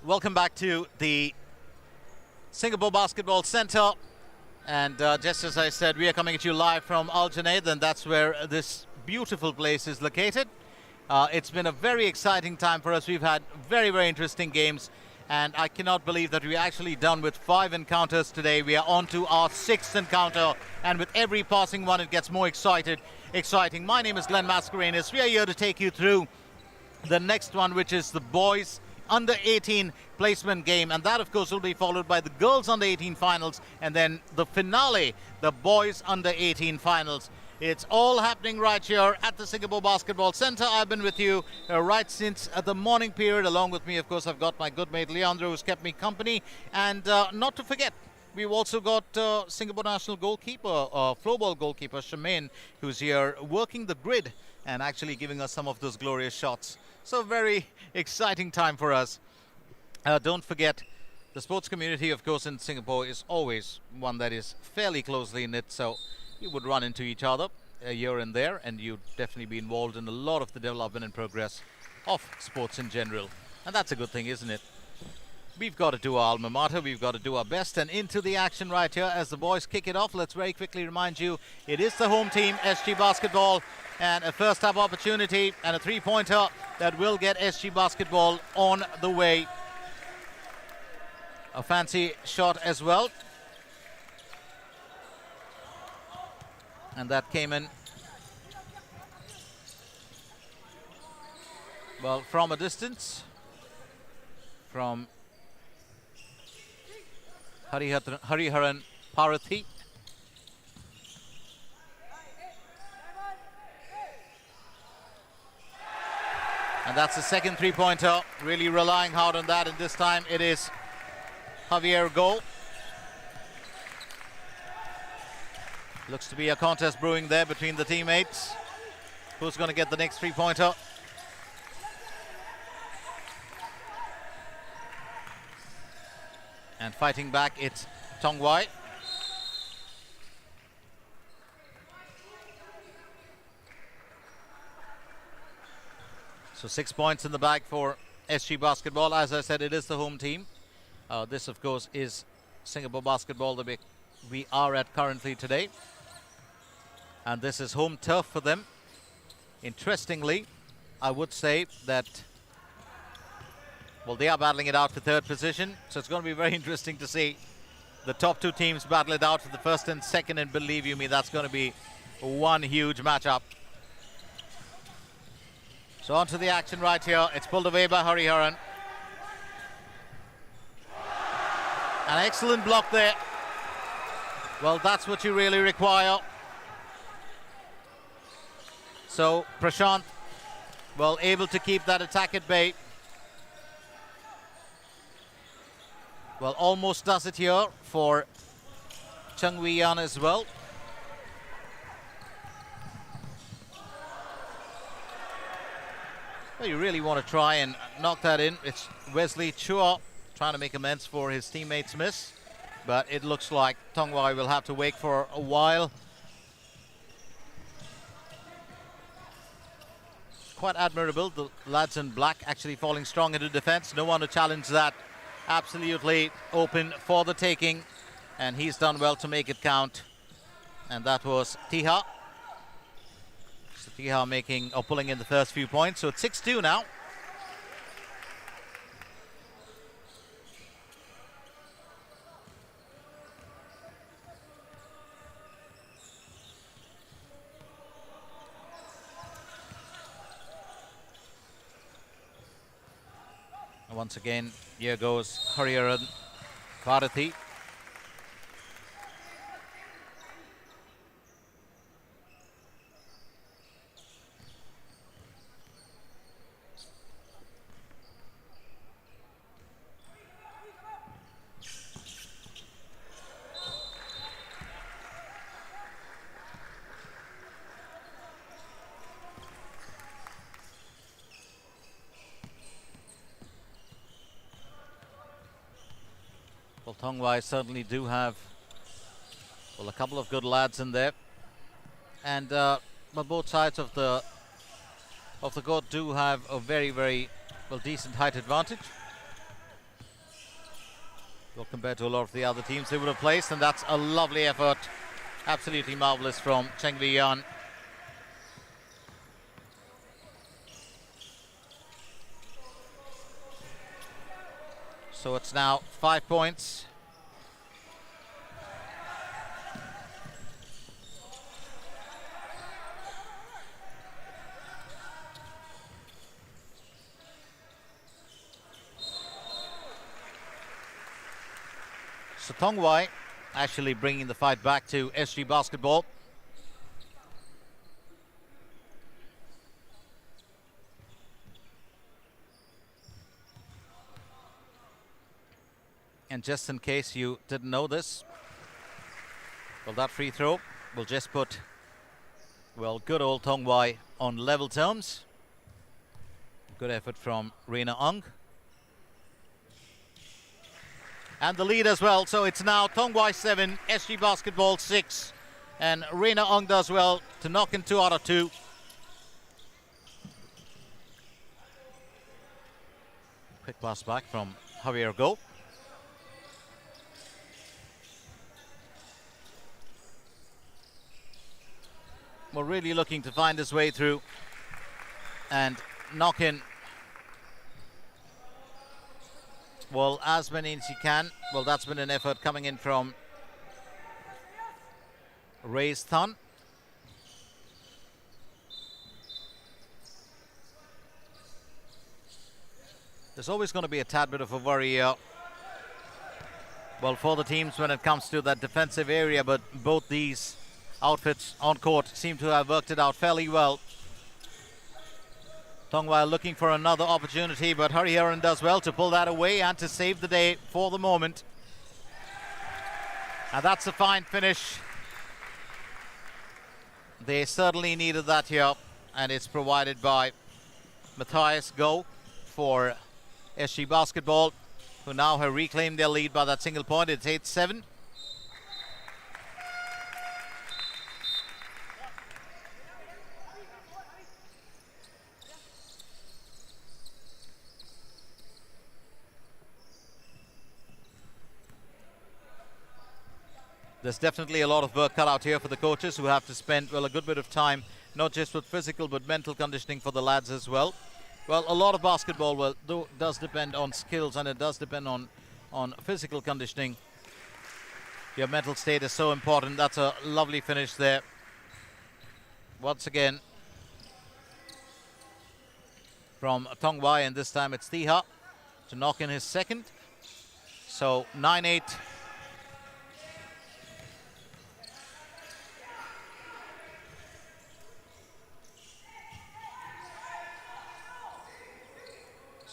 Welcome back to the Singapore Basketball Centre, and just as I said, we are coming at you live from Al Junaid, and that's where this beautiful place is located. It's been a very exciting time for us. We've had very, very interesting games, and I cannot believe that we're actually done with 5 encounters today. We are on to our 6th encounter, and with every passing one it gets more exciting. My name is Glenn Mascarenas. We are here to take you through the next one, which is the boys under 18 placement game, and that of course will be followed by the girls under 18 finals, and then the finale, the boys under 18 finals. It's all happening right here at the Singapore Basketball Centre. I've been with you right since the morning period. Along with me, of course, I've got my good mate Leandro, who's kept me company, and not to forget, we've also got Singapore national goalkeeper, floorball goalkeeper Sheng, who's here working the grid and actually giving us some of those glorious shots. So very exciting time for us. Don't forget, the sports community, of course, in Singapore is always one that is fairly closely knit, so you would run into each other here and there, and you'd definitely be involved in a lot of the development and progress of sports in general. And that's a good thing, isn't it? We've got to do our alma mater, we've got to do our best, and into the action right here as the boys kick it off. Let's very quickly remind you, it is the home team, SG Basketball, and a first half opportunity and a 3-pointer that will get SG Basketball on the way. A fancy shot as well, and that came in well from a distance from Hariharan Parathi. And that's the second 3-pointer, really relying hard on that, and this time it is Javier goal. Looks to be a contest brewing there between the teammates. Who's going to get the next 3-pointer? And fighting back, it's Tong Whye. So 6 points in the bag for SG Basketball. As I said, it is the home team. This, of course, is Singapore Basketball that we are at currently today. And this is home turf for them. Interestingly, I would say that, well, they are battling it out for 3rd position. So it's going to be very interesting to see the top 2 teams battle it out for the 1st and 2nd. And believe you me, that's going to be one huge matchup. So on to the action right here. It's pulled away by Hariharan. An excellent block there. Well, that's what you really require. So Prashant, well, able to keep that attack at bay. Well, almost does it here for Whye as well. Well, you really want to try and knock that in. It's Wesley Chua trying to make amends for his teammate's miss, but it looks like Tong Whye will have to wait for a while. Quite admirable, the lads in black actually falling strong into defense. No one to challenge that. Absolutely open for the taking, and he's done well to make it count. And that was Tiha. So Tiha making or pulling in the first few points. So it's 6-2 now. And once again, here goes Rigorer Youth. Well, Tong Whye certainly do have, well, a couple of good lads in there, and but both sides of the court do have a very, very well decent height advantage. Well, compared to a lot of the other teams they would have placed, and that's a lovely effort, absolutely marvelous from Whye. So it's now 5 points. So Tong Whye actually bringing the fight back to SG Basketball. And just in case you didn't know this, well, that free throw will just put, well, good old Tong Whye on level terms. Good effort from Reina Ung. And the lead as well, so it's now Tong Whye 7, SG Basketball 6. And Reina Ung does well to knock in 2 out of 2. Quick pass back from Javier Go. We're really looking to find his way through and knock in, well, as many as he can. Well, that's been an effort coming in from Ray's Thun. There's always going to be a tad bit of a worry here, well, for the teams when it comes to that defensive area, but both these outfits on court seem to have worked it out fairly well. Tong Whye looking for another opportunity, but Rigorer does well to pull that away and to save the day for the moment. And that's a fine finish. They certainly needed that here, and it's provided by Matthias Go for SG Basketball, who now have reclaimed their lead by that single point. It's 8-7. There's definitely a lot of work cut out here for the coaches, who have to spend, well, a good bit of time, not just with physical but mental conditioning for the lads as well. Well, a lot of basketball, well, does depend on skills, and it does depend on physical conditioning. Your mental state is so important. That's a lovely finish there. Once again from Tong Whye, and this time it's Tiha to knock in his second. So 9-8.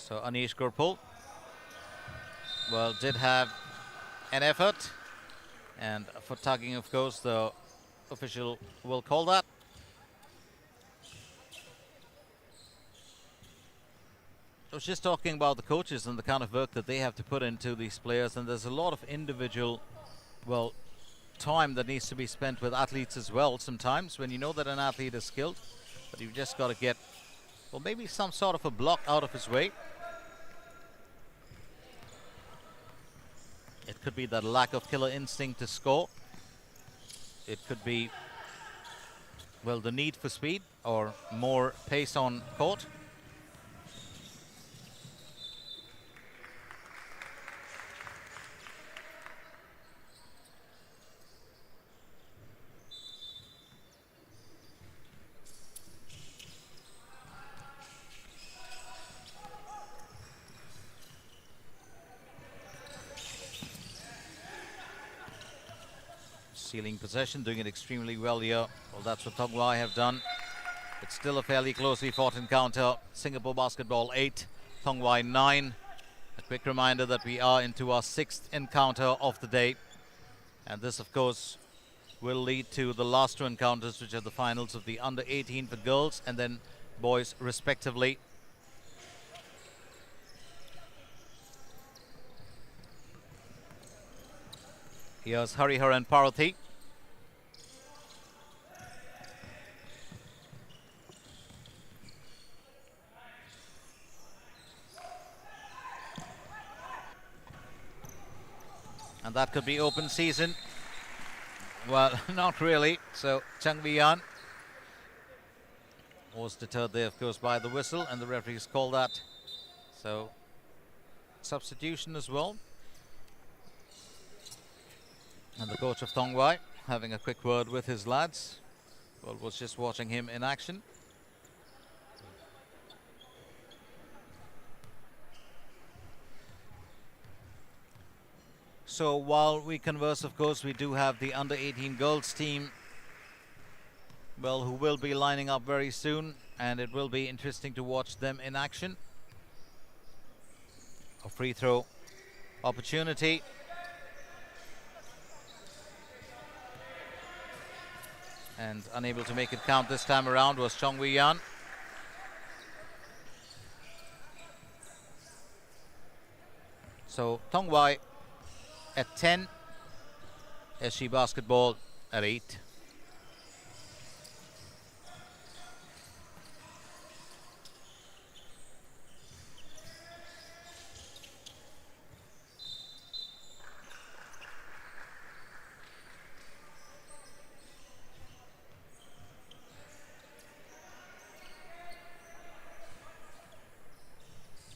So Anish Gurpul, well, did have an effort, and for tugging, of course, the official will call that. I was just talking about the coaches and the kind of work that they have to put into these players, and there's a lot of individual, well, time that needs to be spent with athletes as well sometimes when you know that an athlete is skilled, but you've just got to get, well, maybe some sort of a block out of his way. It could be that lack of killer instinct to score. It could be, well, the need for speed or more pace on court. Sealing possession, doing it extremely well here. Well, that's what Tong Whye have done. It's still a fairly closely fought encounter. Singapore basketball 8, Tong Whye 9. A quick reminder that we are into our 6th encounter of the day. And this, of course, will lead to the last 2 encounters, which are the finals of the under 18 for girls and then boys respectively. Here's Hariharan Parathi. And that could be open season. Well, not really. So Chung Whye was deterred there, of course, by the whistle, and the referees called that. So substitution as well. And the coach of Tong Whye having a quick word with his lads. Well, was just watching him in action. So while we converse, of course, we do have the under 18 girls team, well, who will be lining up very soon, and it will be interesting to watch them in action. A free throw opportunity. And unable to make it count this time around was Chong Whye. So Tong Whye at 10, SG basketball at 8.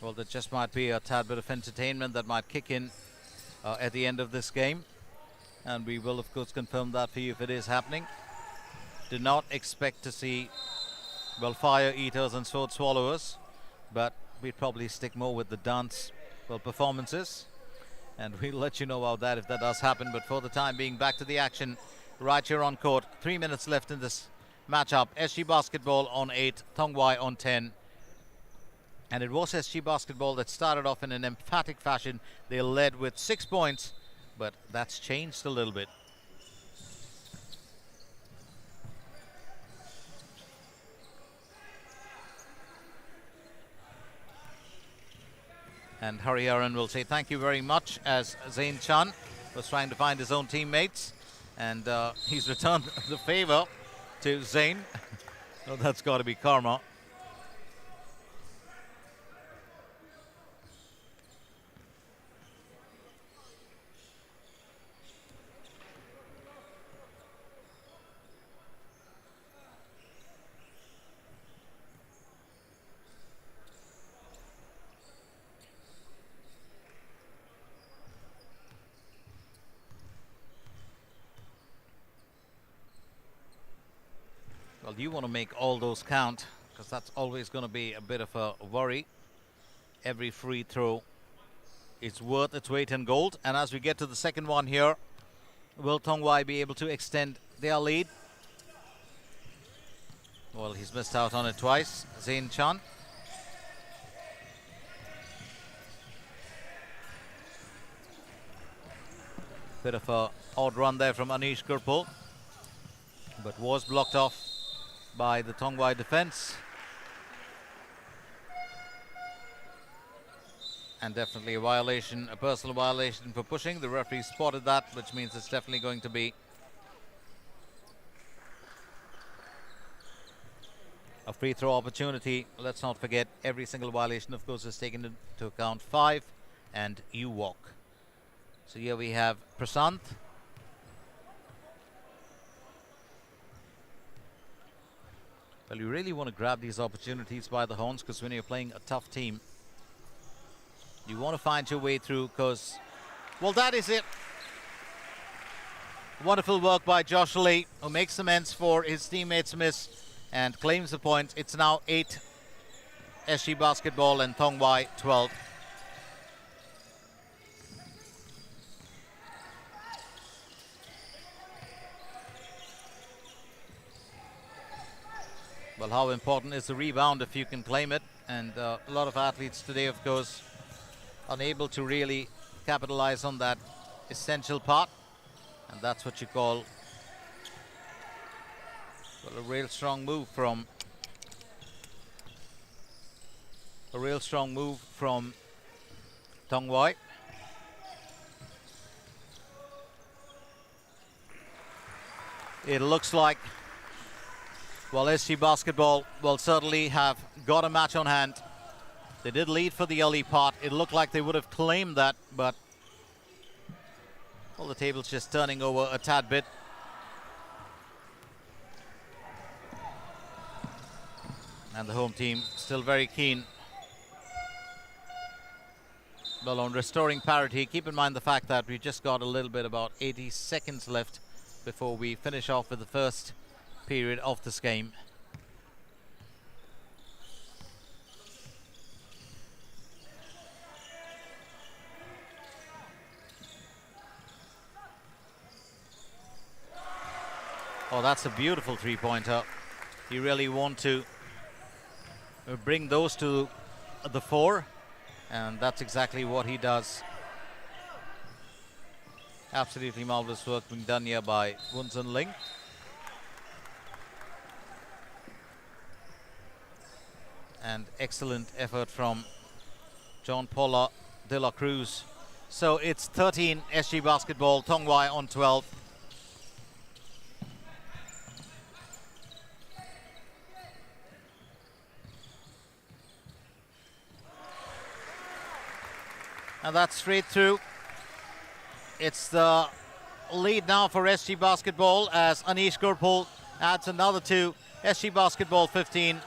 Well, that just might be a tad bit of entertainment that might kick in at the end of this game. And we will, of course, confirm that for you if it is happening. Do not expect to see, well, fire eaters and sword swallowers, but we'd probably stick more with the dance, well, performances. And we'll let you know about that if that does happen. But for the time being, back to the action right here on court. 3 minutes left in this matchup. SG basketball on 8, Tong Whye on 10. And it was SG basketball that started off in an emphatic fashion. They led with 6 points, but that's changed a little bit. And Hariharan will say thank you very much as Zain Chan was trying to find his own teammates. And he's returned the favor to Zain. So that's got to be karma. Well, you want to make all those count, because that's always going to be a bit of a worry. Every free throw is worth its weight in gold. And as we get to the second one here, will Tong Whye be able to extend their lead? Well, he's missed out on it twice. Zain Chan. Bit of a odd run there from Anish Gurpal, but was blocked off by the Tong Whye defense. And definitely a violation, a personal violation for pushing. The referee spotted that, which means it's definitely going to be a free throw opportunity. Let's not forget, every single violation, of course, is taken into account. 5 and you walk. So here we have Prasant. Well, you really want to grab these opportunities by the horns, because when you're playing a tough team, you want to find your way through, because, well, that is it. Wonderful work by Josh Lee, who makes amends for his teammates' miss and claims the point. It's now 8 SG Basketball and Tong Whye 12. Well, how important is the rebound if you can claim it? And a lot of athletes today, of course, unable to really capitalize on that essential part. And that's what you call, well, a real strong move from Tong Whye. It looks like, well, SG Basketball will certainly have got a match on hand. They did lead for the early part. It looked like they would have claimed that, but, well, the table's just turning over a tad bit. And the home team still very keen, well, on restoring parity. Keep in mind the fact that we just got a little bit, about 80 seconds left before we finish off with the first period of this game. Oh, that's a beautiful three-pointer. You really want to bring those to the fore, and that's exactly what he does. Absolutely marvelous work being done here by Wunzhen Ling. And excellent effort from John Paula de la Cruz. So it's 13 SG Basketball, Tong Whye on 12. And that's straight through. It's the lead now for SG Basketball as Anish Gurpal adds another 2. SG Basketball 15,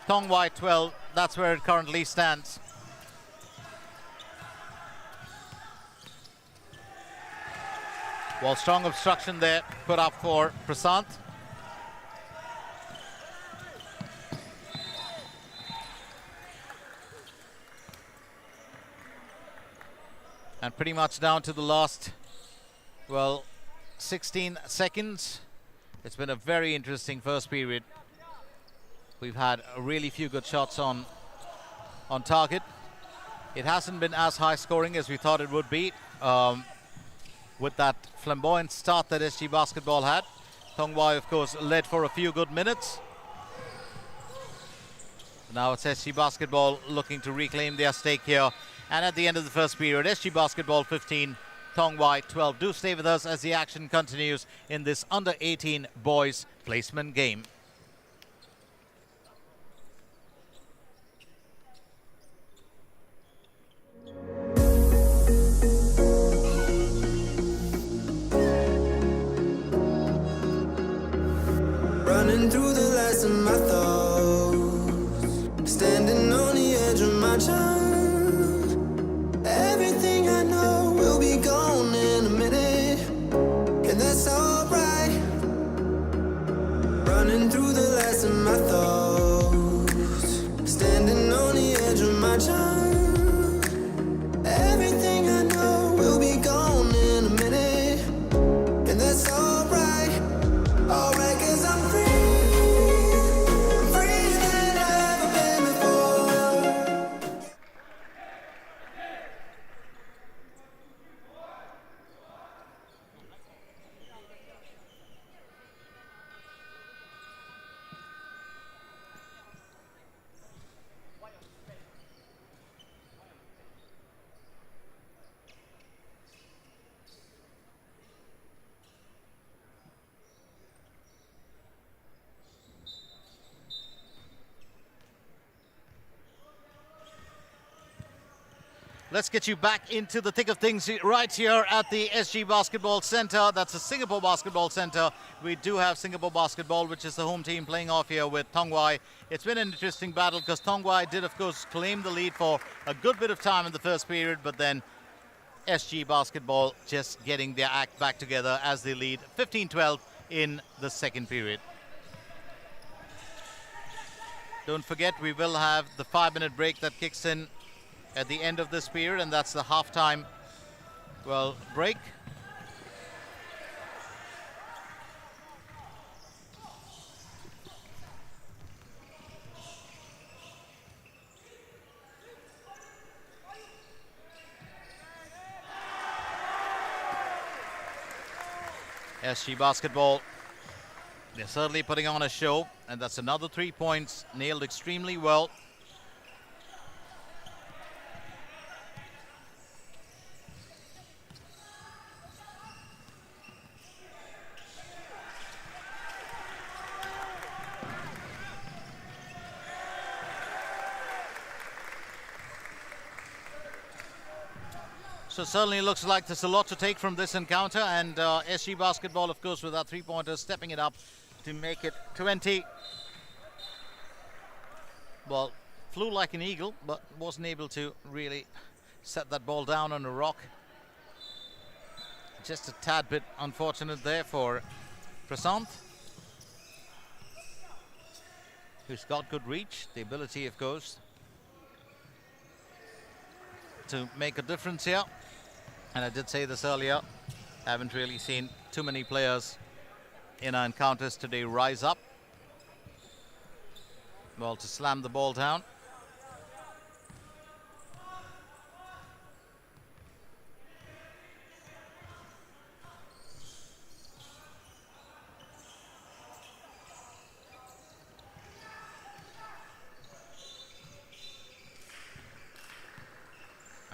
Tong Whye 12. That's where it currently stands. Well, strong obstruction there put up for Prasant. And pretty much down to the last, well, 16 seconds. It's been a very interesting first period. We've had a really few good shots on target. It hasn't been as high scoring as we thought it would be. With that flamboyant start that SG Basketball had. Tong Whye, of course, led for a few good minutes. Now it's SG Basketball looking to reclaim their stake here. And at the end of the first period, SG Basketball 15, Tong Whye 12. Do stay with us as the action continues in this under-18 boys placement game. Running through the last of my thoughts, standing on the edge of my time. Everything I know will be gone in a minute, and that's alright. Running through Let's get you back into the thick of things right here at the SG Basketball Center. That's the Singapore Basketball Center. We do have Singapore Basketball, which is the home team, playing off here with Tong Whye. It's been an interesting battle because Tong Whye did, of course, claim the lead for a good bit of time in the first period, but then SG Basketball just getting their act back together as they lead 15-12 in the second period. Don't forget, we will have the 5-minute break that kicks in at the end of this period, and that's the halftime, well, break. SG Basketball, they're certainly putting on a show, and that's another 3 points, nailed extremely well. So certainly looks like there's a lot to take from this encounter, and SG Basketball, of course, with that three-pointer, stepping it up to make it 20. Well, flew like an eagle, but wasn't able to really set that ball down on a rock. Just a tad bit unfortunate there for Prasant, who's got good reach, the ability, of course, to make a difference here. And I did say this earlier, haven't really seen too many players in our encounters today rise up, well, to slam the ball down.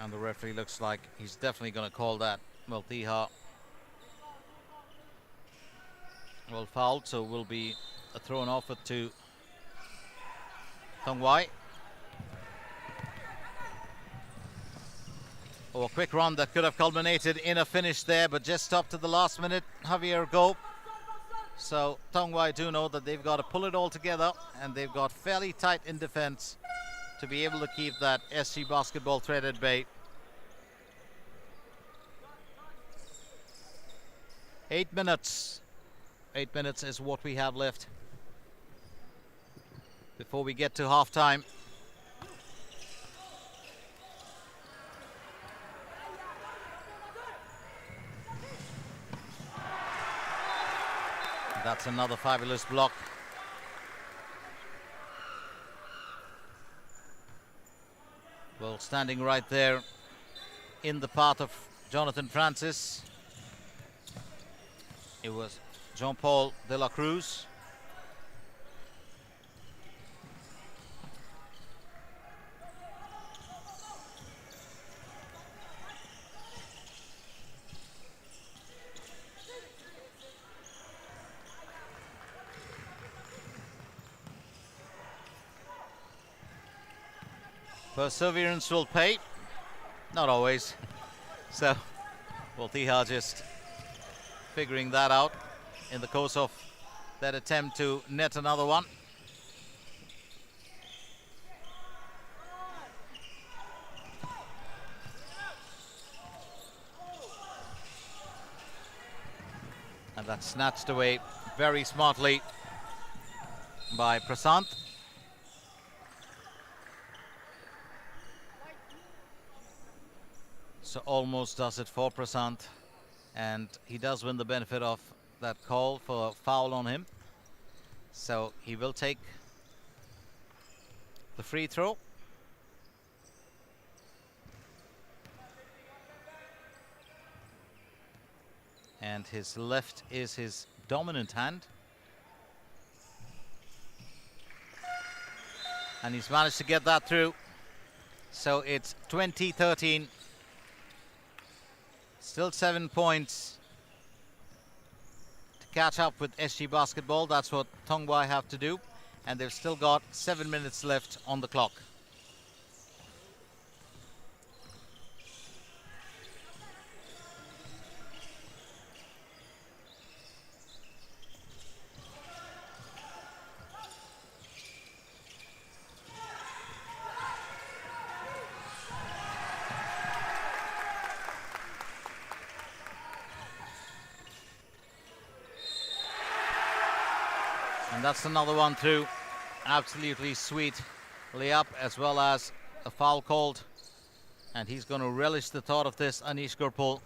And the referee looks like he's definitely going to call that. Well, Tiha, well, fouled, so will be a thrown off it to Tong Whye. Oh, a quick run that could have culminated in a finish there, but just stopped at the last minute. Javier go. So Tong Whye do know that they've got to pull it all together, and they've got fairly tight in defense to be able to keep that SG Basketball threat at bay. 8 minutes. 8 minutes is what we have left before we get to halftime. That's another fabulous block. Well, standing right there in the path of Jonathan Francis, it was Jean-Paul de la Cruz. Perseverance will pay. Not always. So, well, Tiha just figuring that out in the course of that attempt to net another one. And that's snatched away very smartly by Prasant. So almost does it for Prasant, and he does win the benefit of that call for a foul on him. So he will take the free throw. And his left is his dominant hand. And he's managed to get that through. So it's 20-13. Still 7 points to catch up with SG Basketball. That's what Tong Whye have to do. And they've still got 7 minutes left on the clock. And that's another one through. Absolutely sweet layup, as well as a foul called. And he's going to relish the thought of this, Anish Gurpal.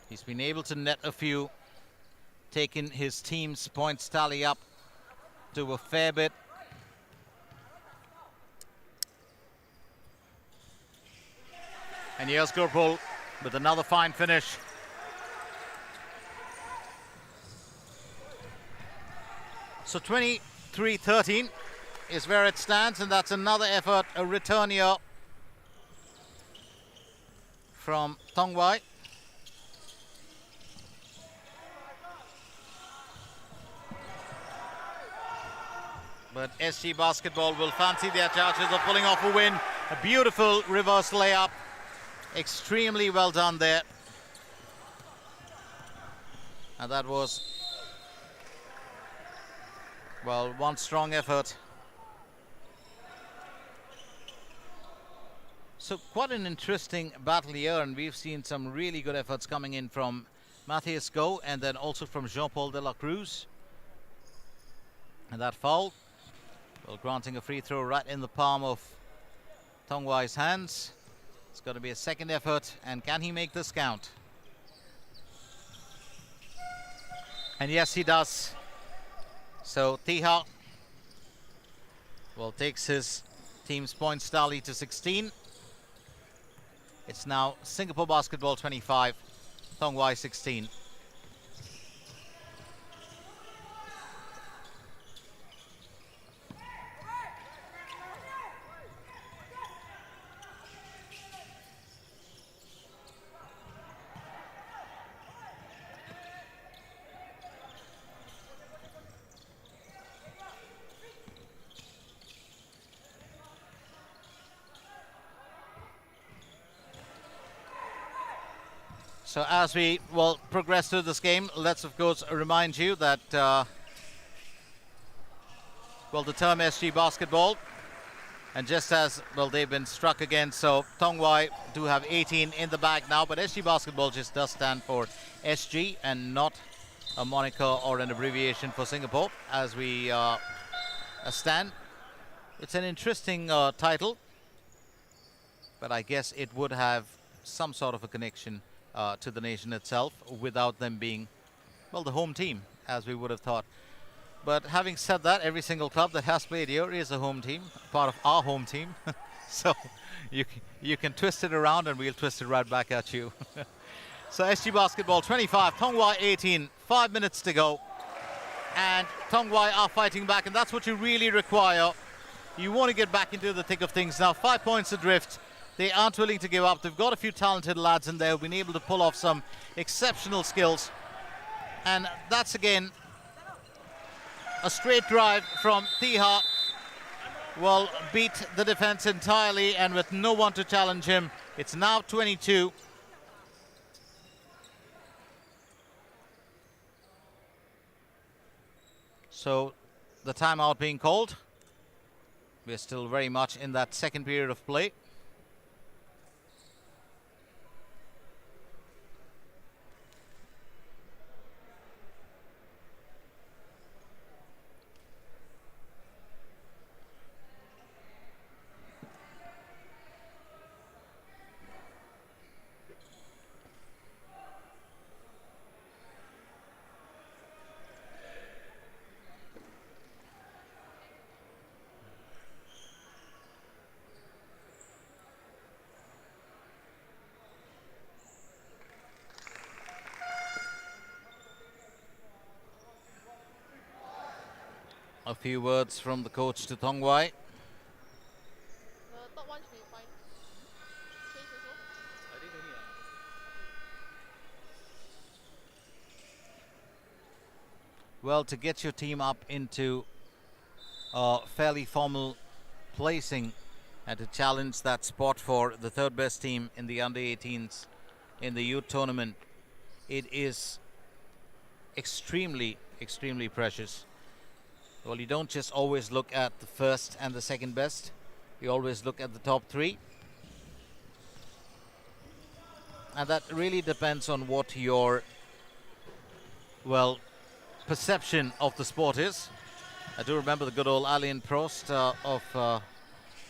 He's been able to net a few, taking his team's points tally up to a fair bit. And here's Gurpal with another fine finish. So 23-13 is where it stands, and that's another effort, a return here from Tong Whye. But SG Basketball will fancy their chances of pulling off a win. A beautiful reverse layup. Extremely well done there. And that was, well, one strong effort. So quite an interesting battle here, and we've seen some really good efforts coming in from Matthias Go and then also from Jean-Paul de la Cruz. And that foul, well, granting a free throw right in the palm of Tong Whye's hands. It's going to be a second effort, and can he make this count? And yes, he does. So Tiha, well, takes his team's points tally to 16. It's now Singapore Basketball 25, Tong Whye 16. So as we will progress through this game, let's of course remind you that well, the term SG Basketball, and just as well, they've been struck again, so Tong Whye do have 18 in the bag now, but SG Basketball just does stand for SG and not a moniker or an abbreviation for Singapore as we stand. It's an interesting title, but I guess it would have some sort of a connection to the nation itself without them being, well, the home team, as we would have thought. But having said that, every single club that has played here is a home team, part of our home team. So you can twist it around and we'll twist it right back at you. So SG Basketball 25, Tong Whye 18, 5 minutes to go. And Tong Whye are fighting back, and that's what you really require. You want to get back into the thick of things now. 5 points adrift. They aren't willing to give up. They've got a few talented lads in there who've been able to pull off some exceptional skills. And that's again a straight drive from Tiha. Well, beat the defense entirely, and with no one to challenge him. It's now 22. So the timeout being called. We're still very much in that second period of play. A few words from the coach to Tong Whye. The top one should be fine. Change also? Well, to get your team up into a fairly formal placing and to challenge that spot for the third best team in the under-18s in the youth tournament, it is extremely, extremely precious. Well, you don't just always look at the first and the second best. You always look at the top three. And that really depends on what your, well, perception of the sport is. I do remember the good old Alain Prost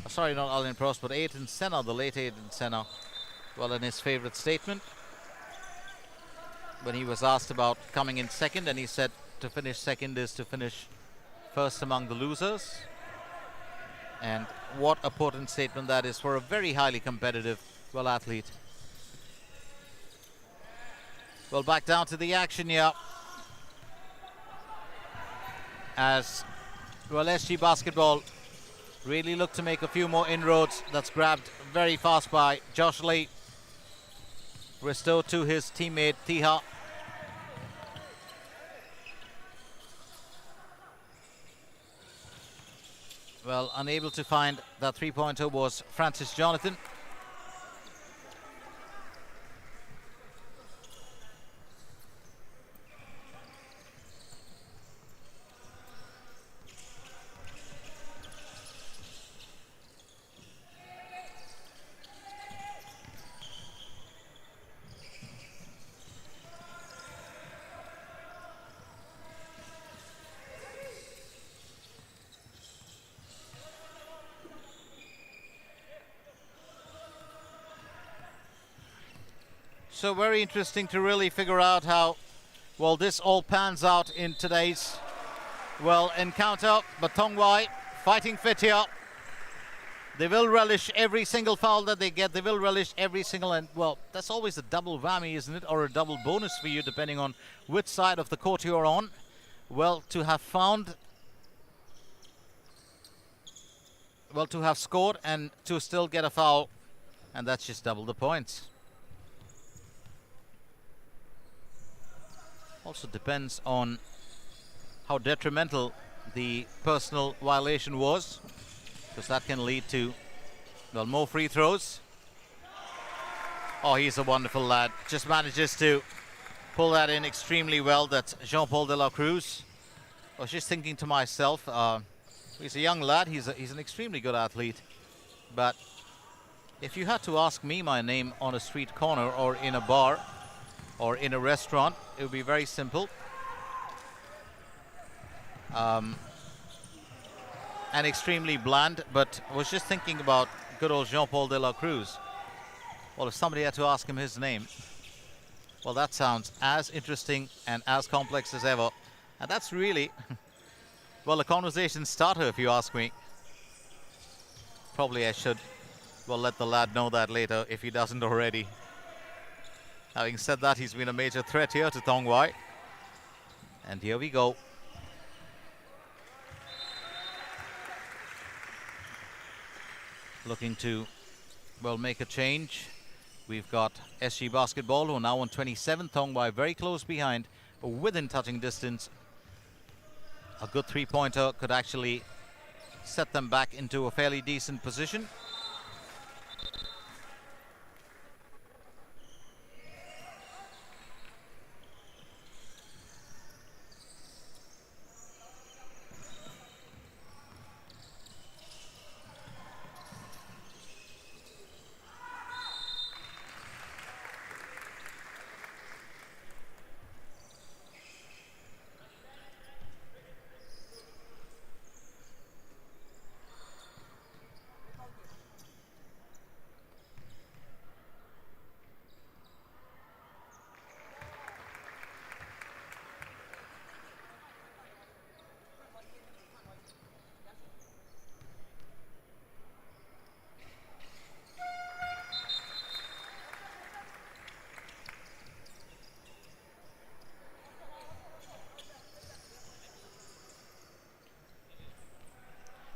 sorry, not Alain Prost, but Ayrton Senna, the late Ayrton Senna, well, in his favorite statement, when he was asked about coming in second, and he said to finish second is to finish first among the losers. And what a potent statement that is for a very highly competitive, well, athlete. Well, back down to the action here. As, well, SG Basketball really look to make a few more inroads. That's grabbed very fast by Josh Lee. Restored to his teammate Tiha. Well, unable to find that three-pointer was Francis Jonathan. So very interesting to really figure out how well this all pans out in today's, well, encounter. But Tong Whye fighting fit here. They will relish every single foul that they get. They will relish every single, and well, that's always a double whammy, isn't it? Or a double bonus for you, depending on which side of the court you're on. Well, to have found, well, to have scored and to still get a foul, and that's just double the points. Also depends on how detrimental the personal violation was, because that can lead to, well, more free throws. Oh, he's a wonderful lad. Just manages to pull that in extremely well. That's Jean-Paul de la Cruz. I was just thinking to myself, he's a young lad. He's an extremely good athlete. But if you had to ask me my name on a street corner or in a bar or in a restaurant, it would be very simple. And extremely bland, but I was just thinking about good old Jean-Paul de la Cruz. Well, if somebody had to ask him his name, well, that sounds as interesting and as complex as ever. And that's really, well, a conversation starter, if you ask me. Probably I should, well, let the lad know that later if he doesn't already. Having said that, he's been a major threat here to Tong Whye. And here we go. Looking to, well, make a change. We've got SG Basketball, who are now on 27. Tong Whye very close behind, but within touching distance. A good three-pointer could actually set them back into a fairly decent position.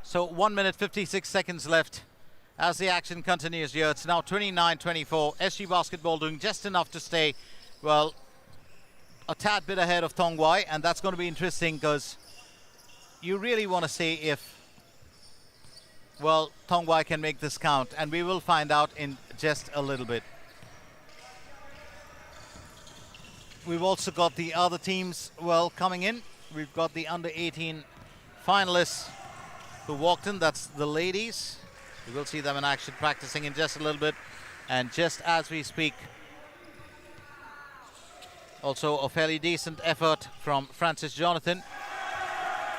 So 1 minute 56 seconds left as the action continues here. It's now 29-24. SG Basketball doing just enough to stay, well, a tad bit ahead of Tong Whye, and that's going to be interesting because you really want to see if, well, Tong Whye can make this count, and we will find out in just a little bit. We've also got the other teams, well, coming in. We've got the under-18 finalists who walked in. That's the ladies. We will see them in action practicing in just a little bit. And just as we speak, Also a fairly decent effort from Francis Jonathan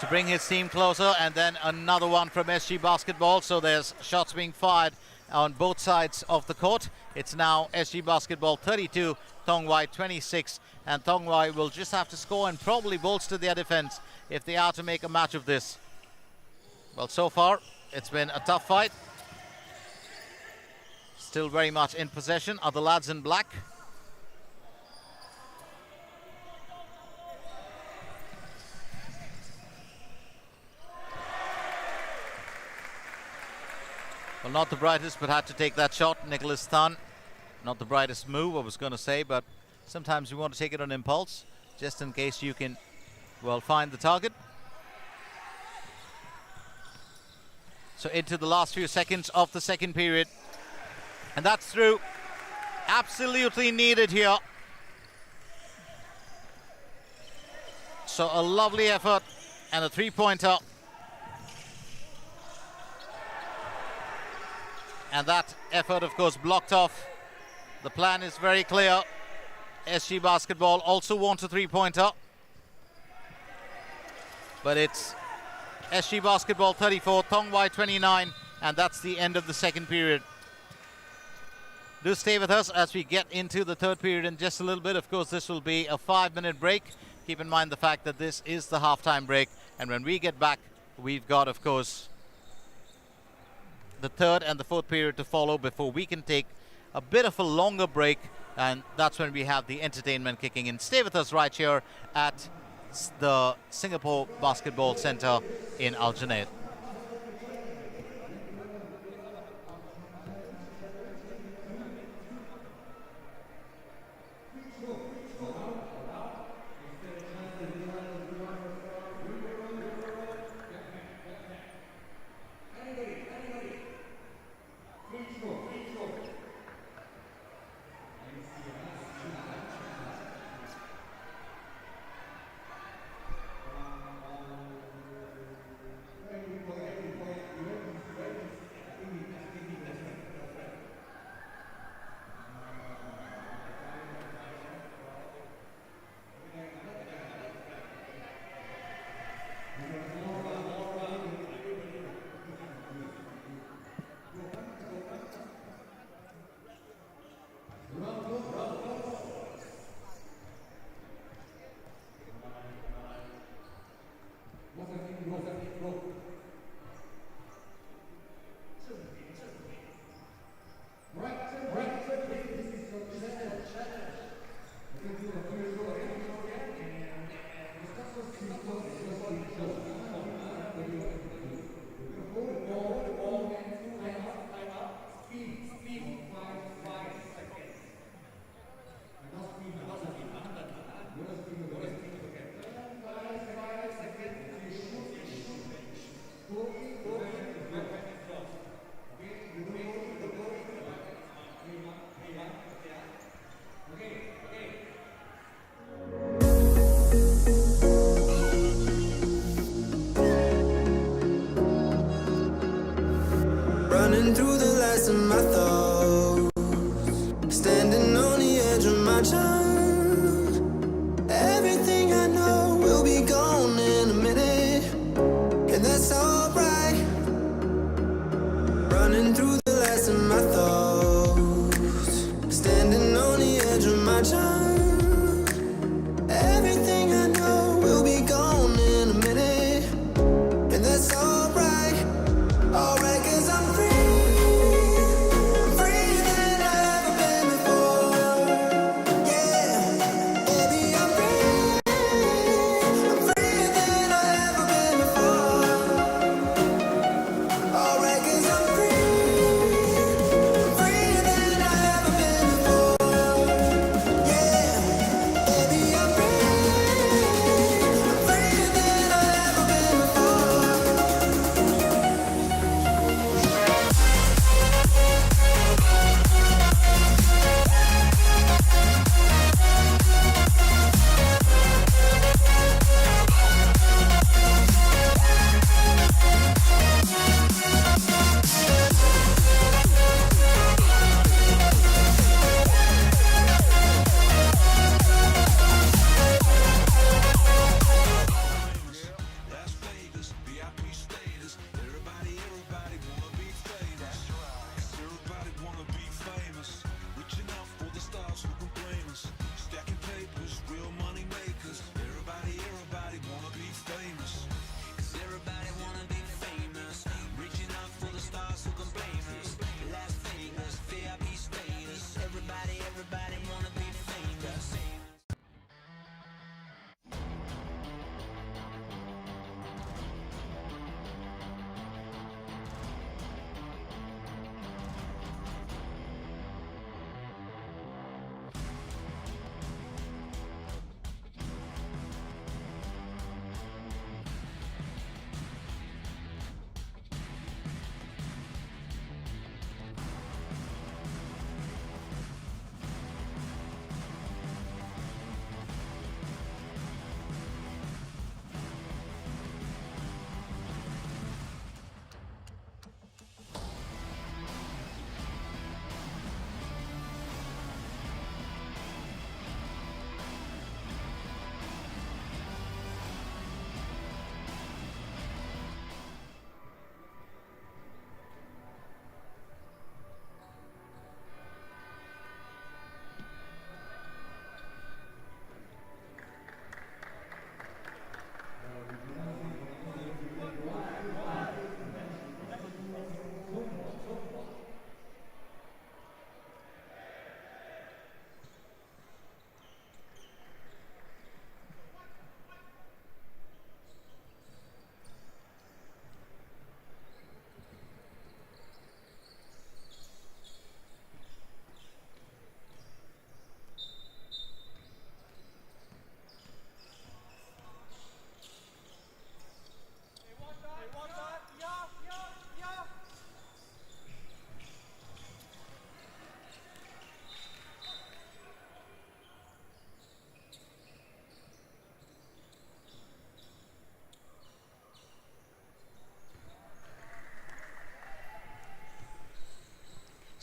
to bring his team closer, and then another one from SG Basketball. So there's shots being fired on both sides of the court. It's now SG Basketball 32, Tong Whye 26, and Tong Whye will just have to score and probably bolster their defense if they are to make a match of this. Well, so far it's been a tough fight. Still very much in possession are the lads in black. Well, not the brightest, but had to take that shot. Nicholas Tan, not the brightest move, I was going to say, but sometimes you want to take it on impulse, just in case you can, well, find the target. So into the last few seconds of the second period. And that's through. Absolutely needed here. So a lovely effort and a three-pointer. And that effort, of course, blocked off. The plan is very clear. SG Basketball also wants a three-pointer. But it's SG Basketball 34, Tong Whye 29, and that's the end of the second period. Do stay with us as we get into the third period in just a little bit. Of course, this will be a 5-minute break. Keep in mind the fact that this is the halftime break, and when we get back, we've got, of course, the third and the fourth period to follow before we can take a bit of a longer break, and that's when we have the entertainment kicking in. Stay with us right here at the Singapore Basketball Centre in Al Junaid. Running through the last of my thoughts, standing on the edge of my time. Everything I know will be gone in a minute, and that's alright. Running through the last of my thoughts, standing on the edge of my time. Everything I know will be gone in a minute, and that's alright. Alright, 'cause I'm free.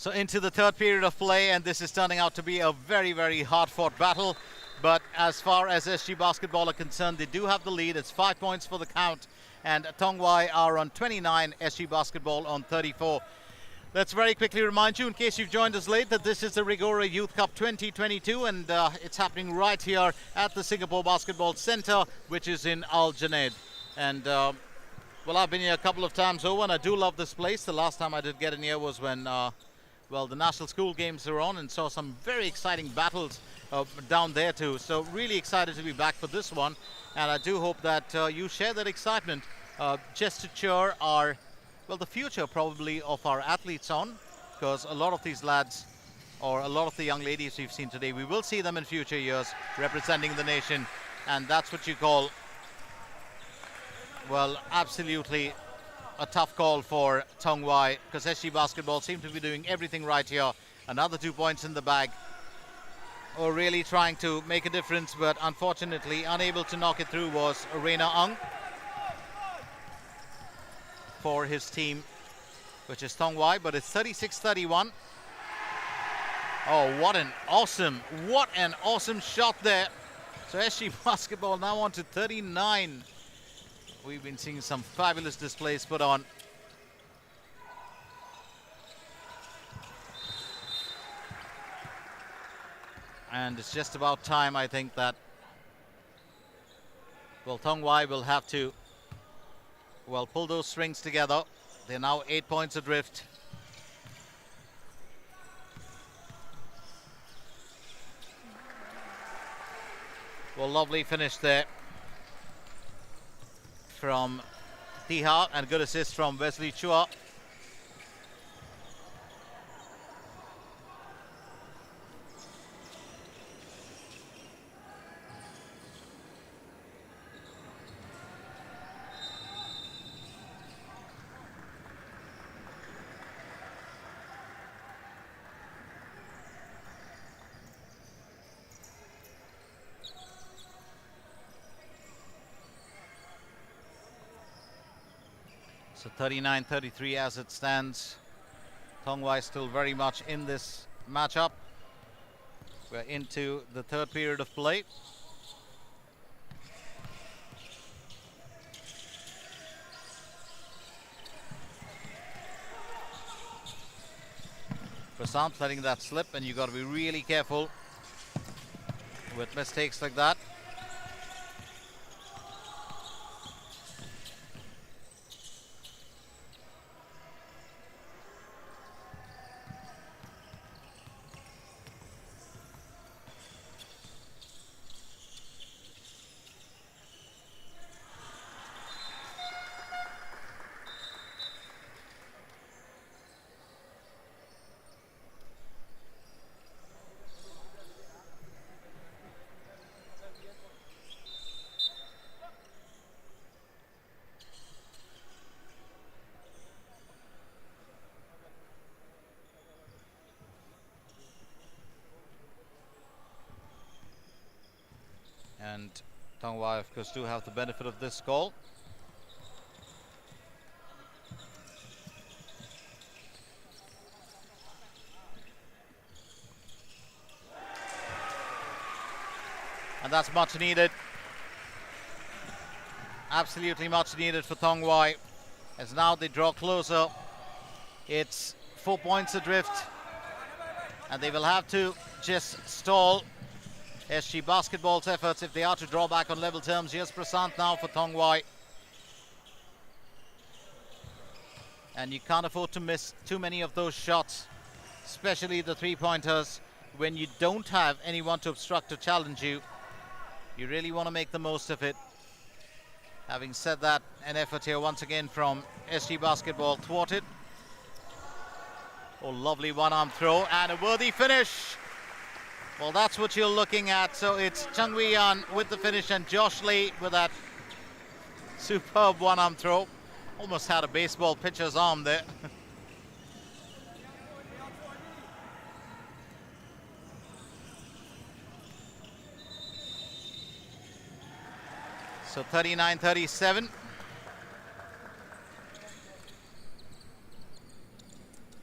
So into the third period of play, and this is turning out to be a very, very hard-fought battle. But as far as SG Basketball are concerned, they do have the lead. It's 5 points for the count, and Tong Whye are on 29, SG Basketball on 34. Let's very quickly remind you, in case you've joined us late, that this is the Rigorer Youth Cup 2022, and it's happening right here at the Singapore Basketball Centre, which is in Al Junaid. And well, I've been here a couple of times over, and I do love this place. The last time I did get in here was when well, the national school games were on, and saw some very exciting battles down there too. So really excited to be back for this one, and I do hope that you share that excitement just to cheer our, well, the future probably of our athletes on, because a lot of these lads, or a lot of the young ladies we've seen today, we will see them in future years representing the nation, and that's what you call, well, absolutely a tough call for Tong Whye, because SG Basketball seem to be doing everything right here. Another 2 points in the bag. Or really trying to make a difference, but unfortunately unable to knock it through was Reina Ang for his team, which is Tong Whye, but it's 36-31. Oh, what an awesome shot there. So SG Basketball now on to 39. We've been seeing some fabulous displays put on. And it's just about time, I think, that, well, Tong Whye will have to, well, pull those strings together. They're now 8 points adrift. Well, lovely finish there from Tiha, and good assist from Wesley Chua. So 39-33 as it stands. Tong Whye still very much in this matchup. We're into the third period of play. Prasant letting that slip, and you got to be really careful with mistakes like that. And Tong Whye, of course, do have the benefit of this goal. And that's much needed. Absolutely much needed for Tong Whye, as now they draw closer. It's 4 points adrift, and they will have to just stall SG Basketball's efforts if they are to draw back on level terms. Here's Prasant now for Tong Whye. And you can't afford to miss too many of those shots, especially the three-pointers, when you don't have anyone to obstruct or challenge you. You really want to make the most of it. Having said that, an effort here once again from SG Basketball thwarted. Oh, lovely one-arm throw and a worthy finish. Well, that's what you're looking at. So it's Chung Wee-Yan with the finish and Josh Lee with that superb one-arm throw. Almost had a baseball pitcher's arm there. So 39-37.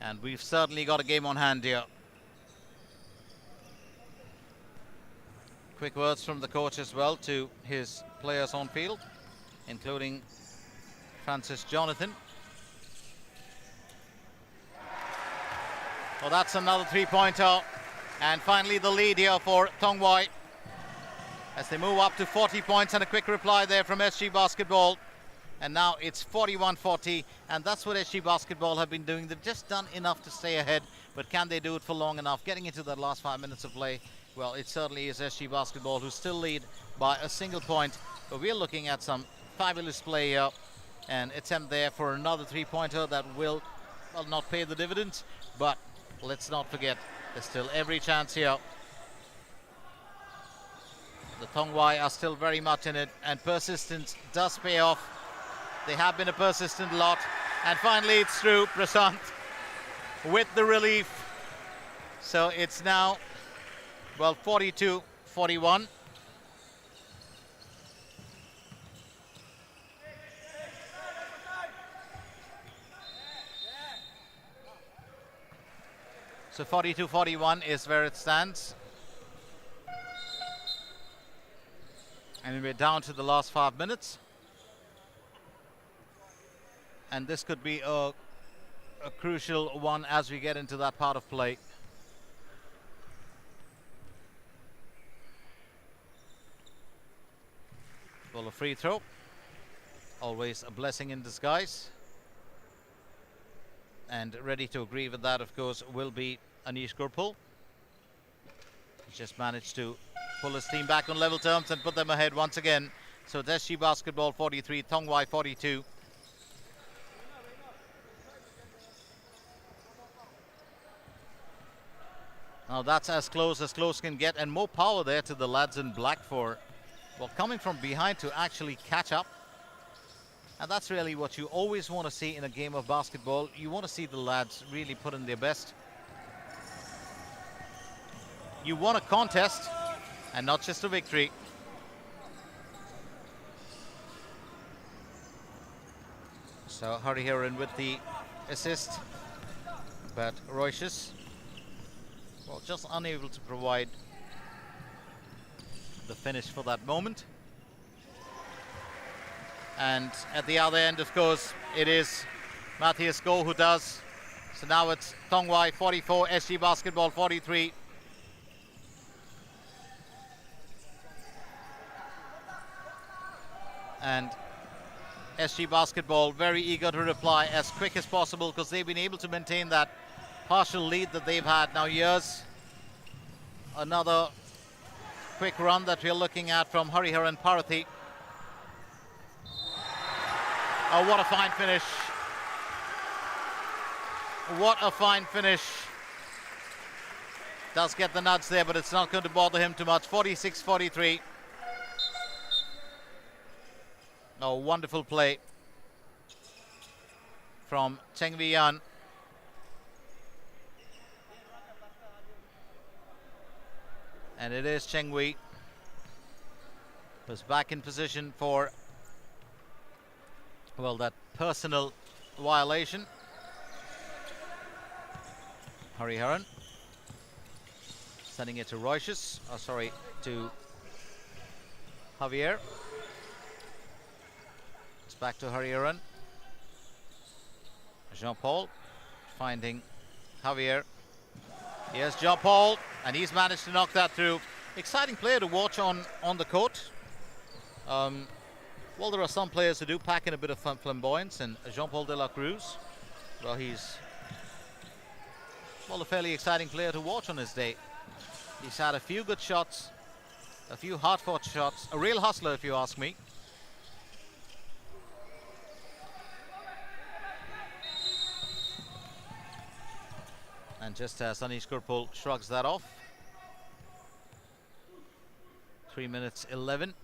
And we've certainly got a game on hand here. Quick words from the coach as well to his players on field, including Francis Jonathan. Well, that's another three-pointer. And finally the lead here for Whye as they move up to 40 points, and a quick reply there from SG Basketball. And now it's 41-40, and that's what SG Basketball have been doing. They've just done enough to stay ahead, but can they do it for long enough? Getting into that last 5 minutes of play, well, it certainly is SG Basketball who still lead by a single point. But we're looking at some fabulous play here, and attempt there for another three-pointer that will, well, not pay the dividends, but let's not forget, there's still every chance here. The Whye are still very much in it, and persistence does pay off. They have been a persistent lot. And finally it's through, Prasant with the relief. So it's now, well, 42-41. So 42-41 is where it stands. And we're down to the last 5 minutes. And this could be a crucial one as we get into that part of play. Well, a free throw. Always a blessing in disguise. And ready to agree with that, of course, will be Anish Gurpal. He's just managed to pull his team back on level terms and put them ahead once again. So it's SG Basketball 43, Whye 42. Now that's as close can get, and more power there to the lads in black for, well, coming from behind to actually catch up. And that's really what you always want to see in a game of basketball. You want to see the lads really put in their best. You want a contest and not just a victory. So Hariharan with the assist, but Roycious, well, just unable to provide the finish for that moment. And at the other end, of course, it is Matthias Go who does. So now it's Whye 44, SG Basketball 43. And SG Basketball very eager to reply as quick as possible, because they've been able to maintain that partial lead that they've had. Now here's another quick run that we're looking at from Hariharan Parathi. Oh, what a fine finish. What a fine finish. Does get the nuts there, but it's not going to bother him too much. 46-43. Oh, wonderful play from Cheng Whye. And it is Cheng Whye who's back in position for, well, that personal violation. Hariharan sending it to Roycious, to Javier. It's back to Hariharan. Jean-Paul finding Javier. Here's Jean-Paul, and he's managed to knock that through. Exciting player to watch on the court. Well, there are some players who do pack in a bit of flamboyance, and Jean-Paul de la Cruz, well, he's, well, a fairly exciting player to watch on his day. He's had a few good shots, a few hard-fought shots, a real hustler if you ask me. And just as Anish Gurpal shrugs that off, 3 minutes 11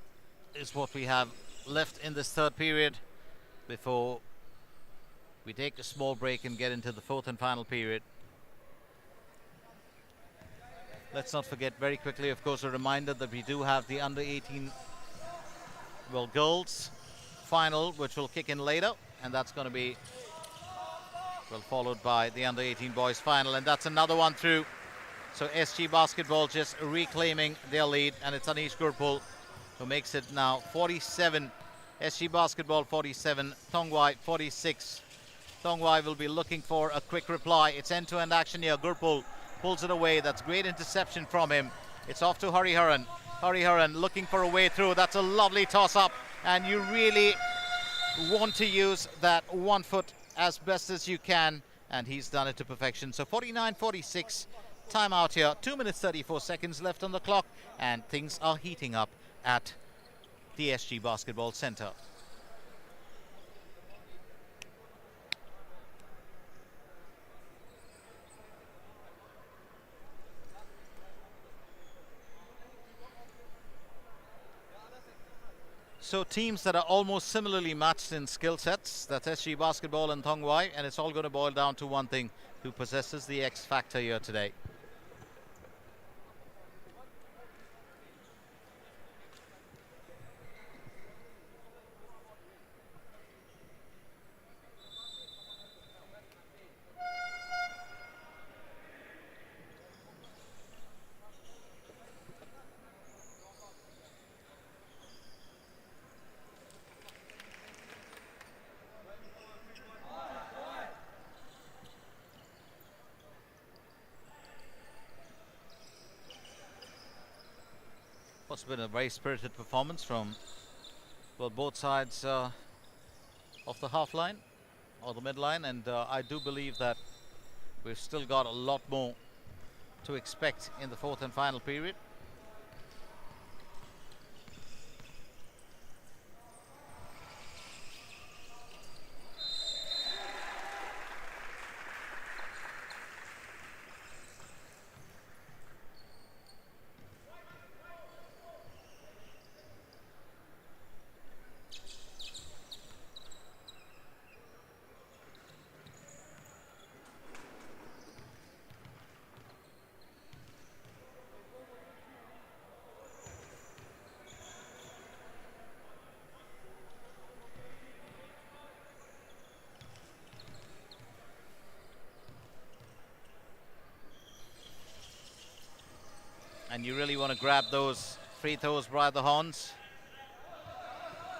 is what we have left in this third period before we take a small break and get into the fourth and final period. Let's not forget very quickly, of course, a reminder that we do have the under 18, well, girls final, which will kick in later, and that's going to be Well, followed by the under-18 boys final, and that's another one through. So SG Basketball just reclaiming their lead, and it's Anish Gurpul who makes it now 47. SG Basketball 47, Whye 46. Whye will be looking for a quick reply. It's end-to-end action here. Gurpul pulls it away. That's great interception from him. It's off to Hariharan. Hariharan looking for a way through. That's a lovely toss-up, and you really want to use that 1 foot as best as you can, and he's done it to perfection. So 49-46. Time out here, 2 minutes 34 seconds left on the clock, and things are heating up at the SG Basketball Centre. So teams that are almost similarly matched in skill sets, that's SG Basketball and Whye, and it's all going to boil down to one thing: who possesses the X factor here today. It's been a very spirited performance from, well, both sides of the half line or the midline, and I do believe that we've still got a lot more to expect in the fourth and final period. And you really want to grab those free throws by the horns.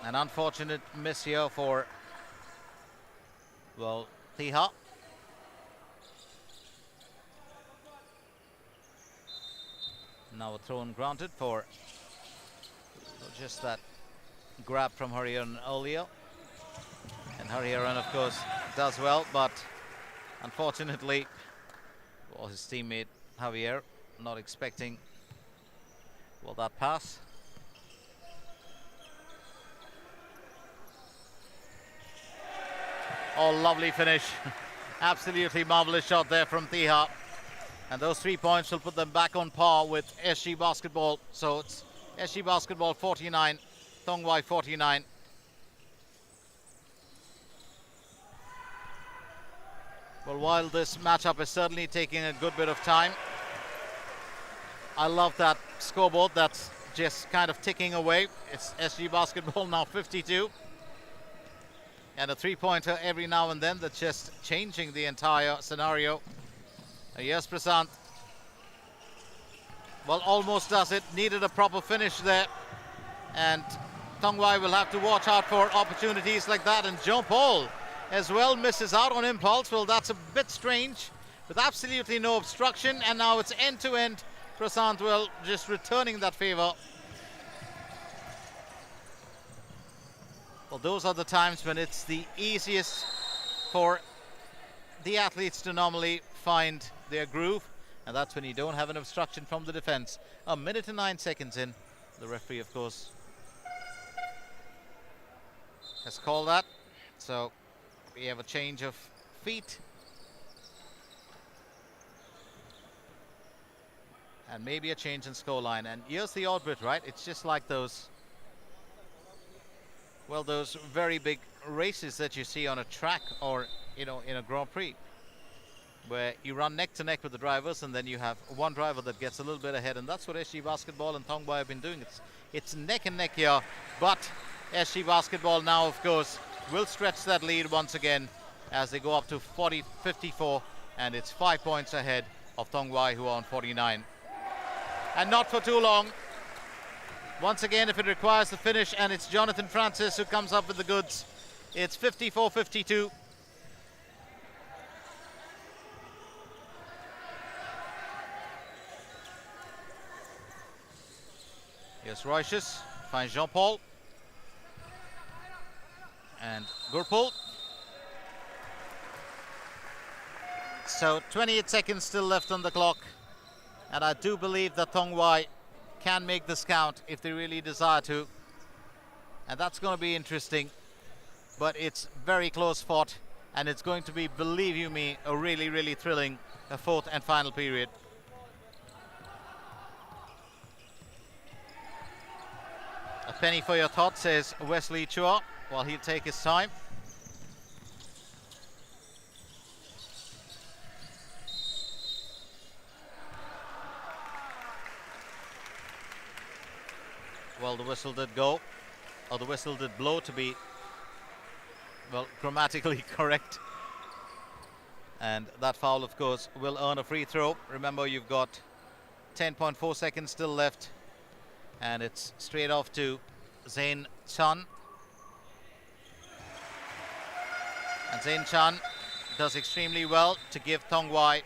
An unfortunate miss here for, well, Thiha. Now a throw in granted for just that grab from Hariharan earlier. And Hariharan, of course, does well, but unfortunately, well, his teammate Javier not expecting, well, that pass. Oh, lovely finish. Absolutely marvelous shot there from Thiha. And those 3 points will put them back on par with SG Basketball. So it's SG Basketball 49, Whye 49. Well, while this matchup is certainly taking a good bit of time, I love that scoreboard that's just kind of ticking away. It's SG Basketball now 52. And a three-pointer every now and then that's just changing the entire scenario. Yes, Prasant. Well, almost does it. Needed a proper finish there. And Whye will have to watch out for opportunities like that. And Jean Paul as well misses out on impulse. Well, that's a bit strange, with absolutely no obstruction. And now it's end-to-end. Prasant will just returning that favor. Well, those are the times when it's the easiest for the athletes to normally find their groove, and that's when you don't have an obstruction from the defense. A minute and 9 seconds in. The referee, of course, has called that. So we have a change of feet. And maybe a change in scoreline. And here's the odd bit, right? It's just like those, well, those very big races that you see on a track or, you know, in a Grand Prix, where you run neck to neck with the drivers, and then you have one driver that gets a little bit ahead, and that's what SG Basketball and Whye have been doing. It's neck and neck here, but SG Basketball now, of course, will stretch that lead once again. as they go up to 54, and it's 5 points ahead of Whye, who are on 49. And not for too long. Once again, if it requires the finish, and it's Jonathan Francis who comes up with the goods, it's 54-52. Here's Roycius, finds Jean-Paul. And Gurpul. So 28 seconds still left on the clock. And I do believe that Whye can make this count if they really desire to. And that's going to be interesting. But it's very close fought. And it's going to be, believe you me, a really, really thrilling fourth and final period. A penny for your thought, says Wesley Chua, while he'll take his time. Well, the whistle did go, or the whistle did blow, to be, well, grammatically correct. And that foul, of course, will earn a free throw. Remember, you've got 10.4 seconds still left. And it's straight off to Zain Chan. And Zain Chan does extremely well to give Whye,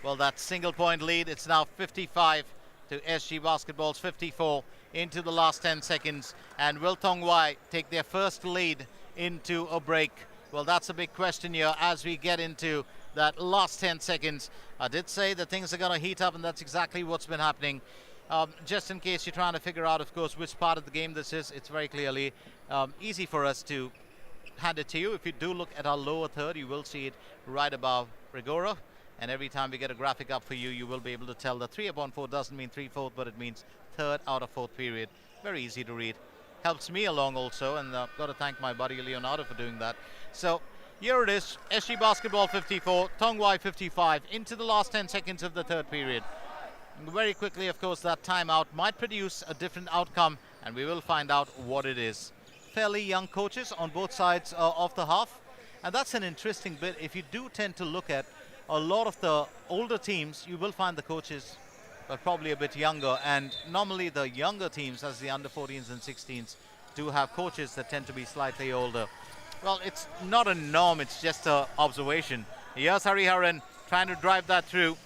well, that single point lead. It's now 55 to SG Basketball's 54 into the last 10 seconds. And will Whye take their first lead into a break? Well, that's a big question here as we get into that last 10 seconds. I did say that things are going to heat up, and that's exactly what's been happening. Just in case you're trying to figure out, of course, which part of the game this is, it's very clearly easy for us to hand it to you. If you do look at our lower third, you will see it right above Rigorer. And every time we get a graphic up for you, you will be able to tell that 3/4 doesn't mean 3/4, but it means third out of fourth period. Very easy to read. Helps me along also, and I've got to thank my buddy Leonardo for doing that. So here it is, SG Basketball 54, Whye 55, into the last 10 seconds of the third period. Very quickly, of course, that timeout might produce a different outcome, and we will find out what it is. Fairly young coaches on both sides of the half, and that's an interesting bit. If you do tend to look at a lot of the older teams, you will find the coaches are probably a bit younger, and normally the younger teams, as the under 14s and 16s, do have coaches that tend to be slightly older. Well, it's not a norm, it's just an observation. Here's Hariharan trying to drive that through.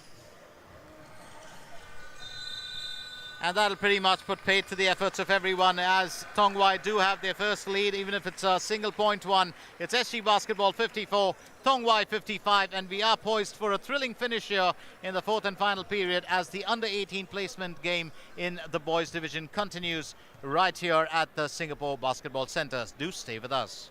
And that'll pretty much put paid to the efforts of everyone, as Whye do have their first lead, even if it's a single point one. It's SG Basketball 54, Whye 55, and we are poised for a thrilling finish here in the fourth and final period as the under 18 placement game in the boys division continues right here at the Singapore Basketball Centre. Do stay with us.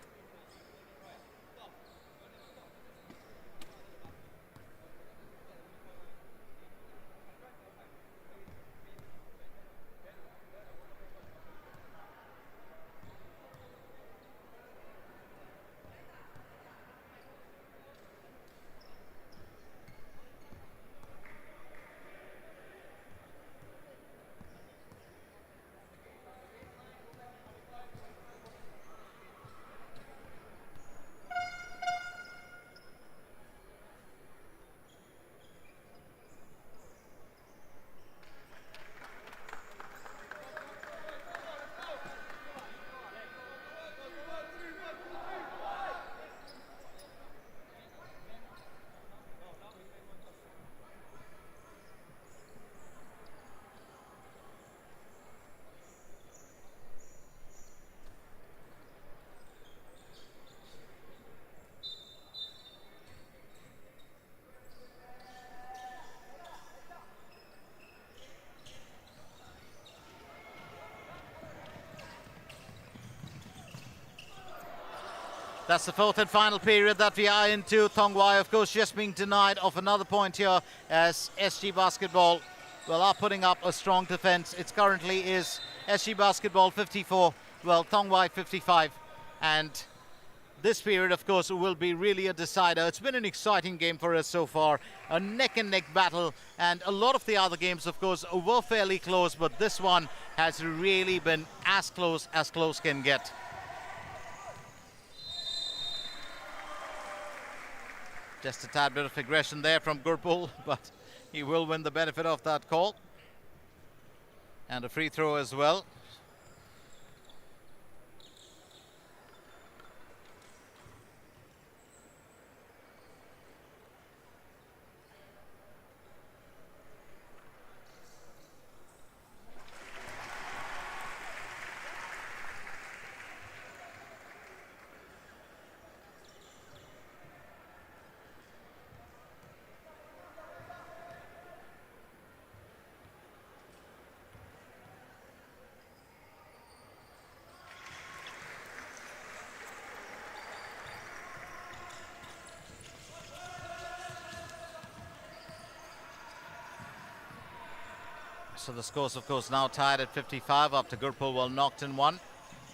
That's the fourth and final period that we are into. Whye, of course, just being denied of another point here as SG Basketball, well, are putting up a strong defense. It currently is SG Basketball 54, well, Whye 55. And this period, of course, will be really a decider. It's been an exciting game for us so far. A neck-and-neck battle. And a lot of the other games, of course, were fairly close. But this one has really been as close can get. Just a tad bit of aggression there from Gurpul, but he will win the benefit of that call. And a free throw as well. So the score's of course now tied at 55 after Gurpul well knocked in one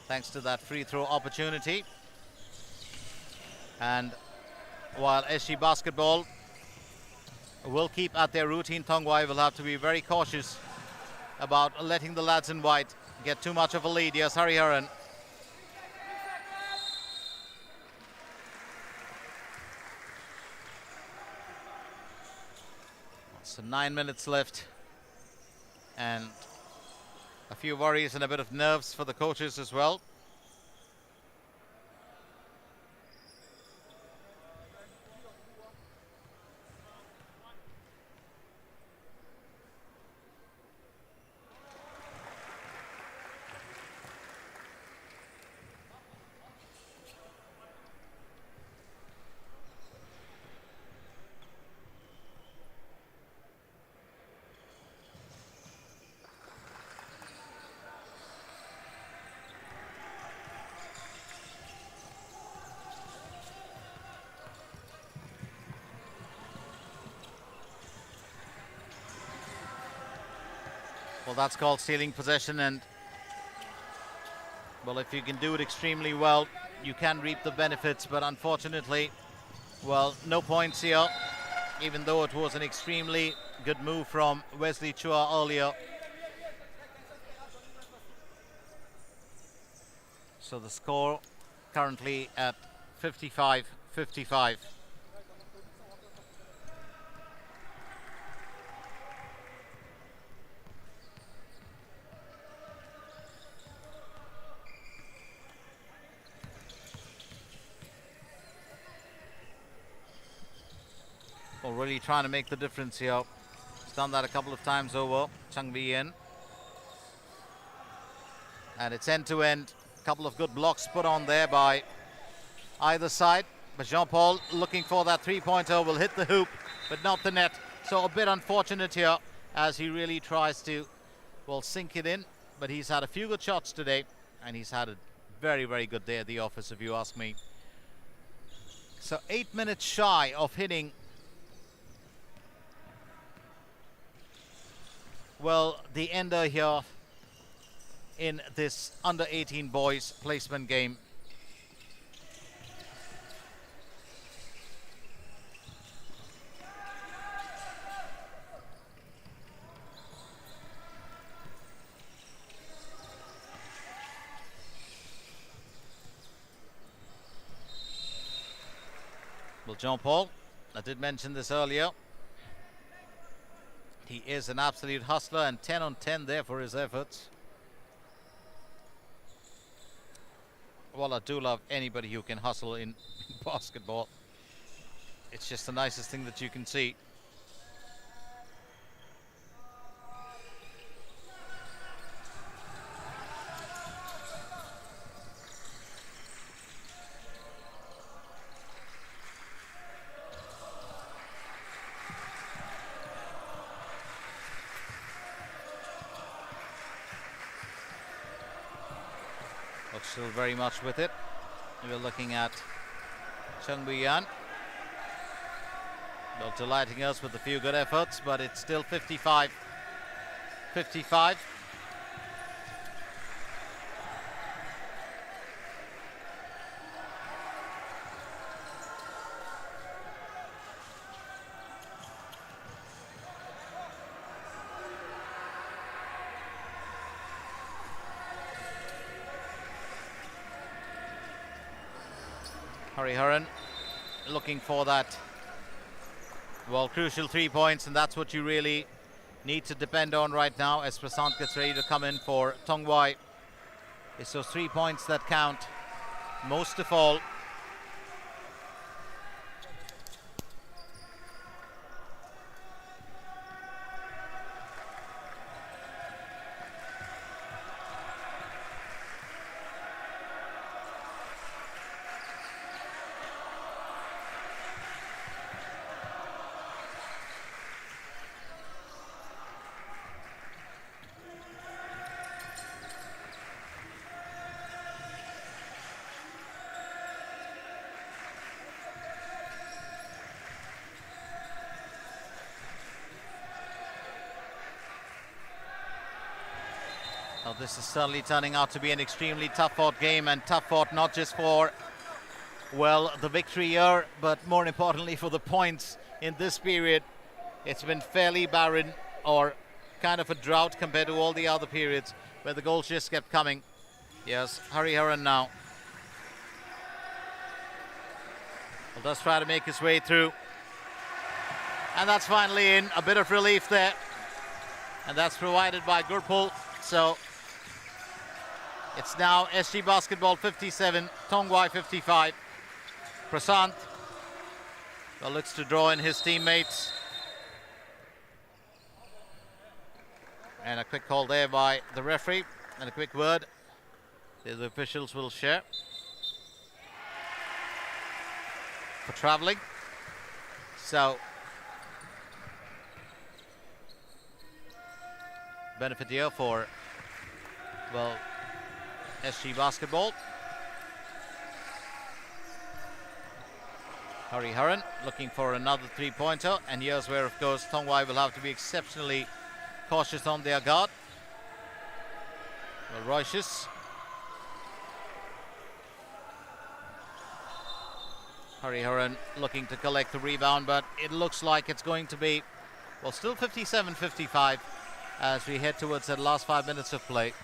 thanks to that free throw opportunity. And while SG Basketball will keep at their routine, Tong Whye will have to be very cautious about letting the lads in white get too much of a lead. Yes, Hariharan. So 9 minutes left. And a few worries and a bit of nerves for the coaches as well. Well, that's called stealing possession, and well, if you can do it extremely well, you can reap the benefits, but unfortunately, well, no points here, even though it was an extremely good move from Wesley Chua earlier. So the score currently at 55-55. Well, really trying to make the difference here. He's done that a couple of times over, Chang Vien. And it's end-to-end. A couple of good blocks put on there by either side. But Jean-Paul looking for that three-pointer, will hit the hoop, but not the net. So a bit unfortunate here as he really tries to, well, sink it in. But he's had a few good shots today, and he's had a very, very good day at the office, if you ask me. So 8 minutes shy of hitting, well, the ender here in this under-18 boys placement game. Well, Jean-Paul, I did mention this earlier. He is an absolute hustler, and 10 on 10 there for his efforts. Well, I do love anybody who can hustle in basketball. It's just the nicest thing that you can see. But still very much with it. We're looking at Cheng Buyan. Well, delighting us with a few good efforts, but it's still 55-55. Hariharan looking for that Well, crucial 3 points, and that's what you really need to depend on right now as Prasant gets ready to come in for Tong Whye. It's those 3 points that count most of all. Now, this is certainly turning out to be an extremely tough-fought game, and tough-fought not just for, well, the victory here, but more importantly for the points in this period. It's been fairly barren, or kind of a drought compared to all the other periods where the goals just kept coming. Yes, Hariharan now. Well, does try to make his way through. And that's finally in. A bit of relief there. And that's provided by Gurpul. So it's now SG Basketball 57, Tong Whye 55. Prasant looks to draw in his teammates. And a quick call there by the referee, and a quick word the officials will share for travelling. So benefit here for, well, SG Basketball. Hariharan looking for another 3-pointer, and here's where, of course, Tong Whye will have to be exceptionally cautious on their guard. Well, Roycious. Hariharan looking to collect the rebound, but it looks like it's going to be, well, still 57-55 as we head towards the last 5 minutes of play.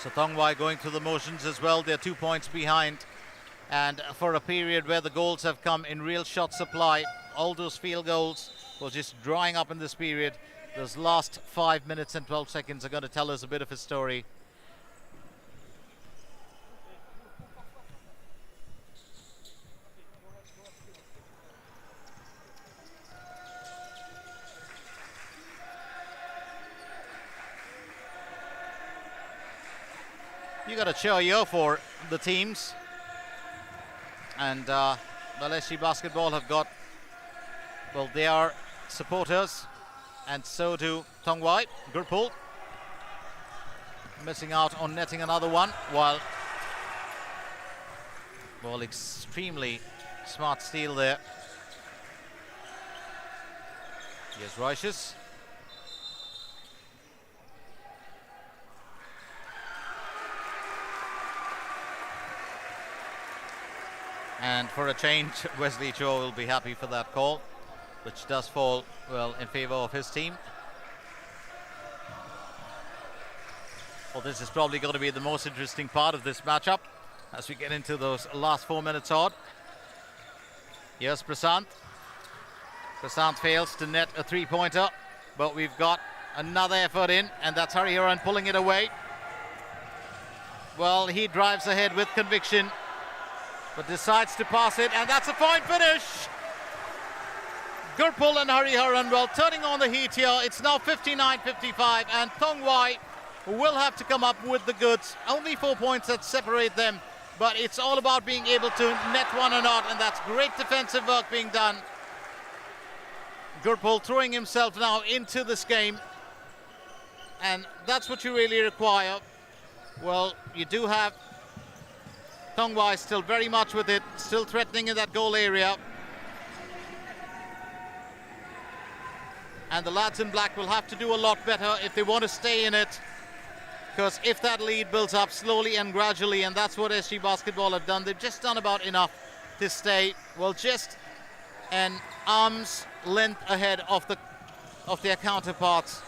So Tong Whye going through the motions as well. They're 2 points behind. And for a period where the goals have come in real shot supply, all those field goals were just drying up in this period. Those last 5 minutes and 12 seconds are going to tell us a bit of a story. You got to cheer here for the teams, and well, SG Basketball have got, well, they are supporters, and so do Tong Whye. Gurpul missing out on netting another one, while, well, extremely smart steal there. Here's Roycious. And for a change, Wesley Cho will be happy for that call, which does fall, well, in favor of his team. Well, this is probably going to be the most interesting part of this matchup as we get into those last 4 minutes odd. Here's Prasant. Prasant fails to net a 3-pointer, but we've got another effort in, and that's Hariharan pulling it away. Well, he drives ahead with conviction, but decides to pass it, and that's a fine finish. Gurpul and Hariharan, well, turning on the heat here. It's now 59-55, and Tong Whye will have to come up with the goods. Only 4 points that separate them, but it's all about being able to net one or not, and that's great defensive work being done. Gurpul throwing himself now into this game, and that's what you really require. Well, you do have Tong Whye still very much with it, still threatening in that goal area. And the lads in black will have to do a lot better if they want to stay in it, because if that lead builds up slowly and gradually, and that's what SG Basketball have done, they've just done about enough to stay, well, just an arm's length ahead of their counterparts.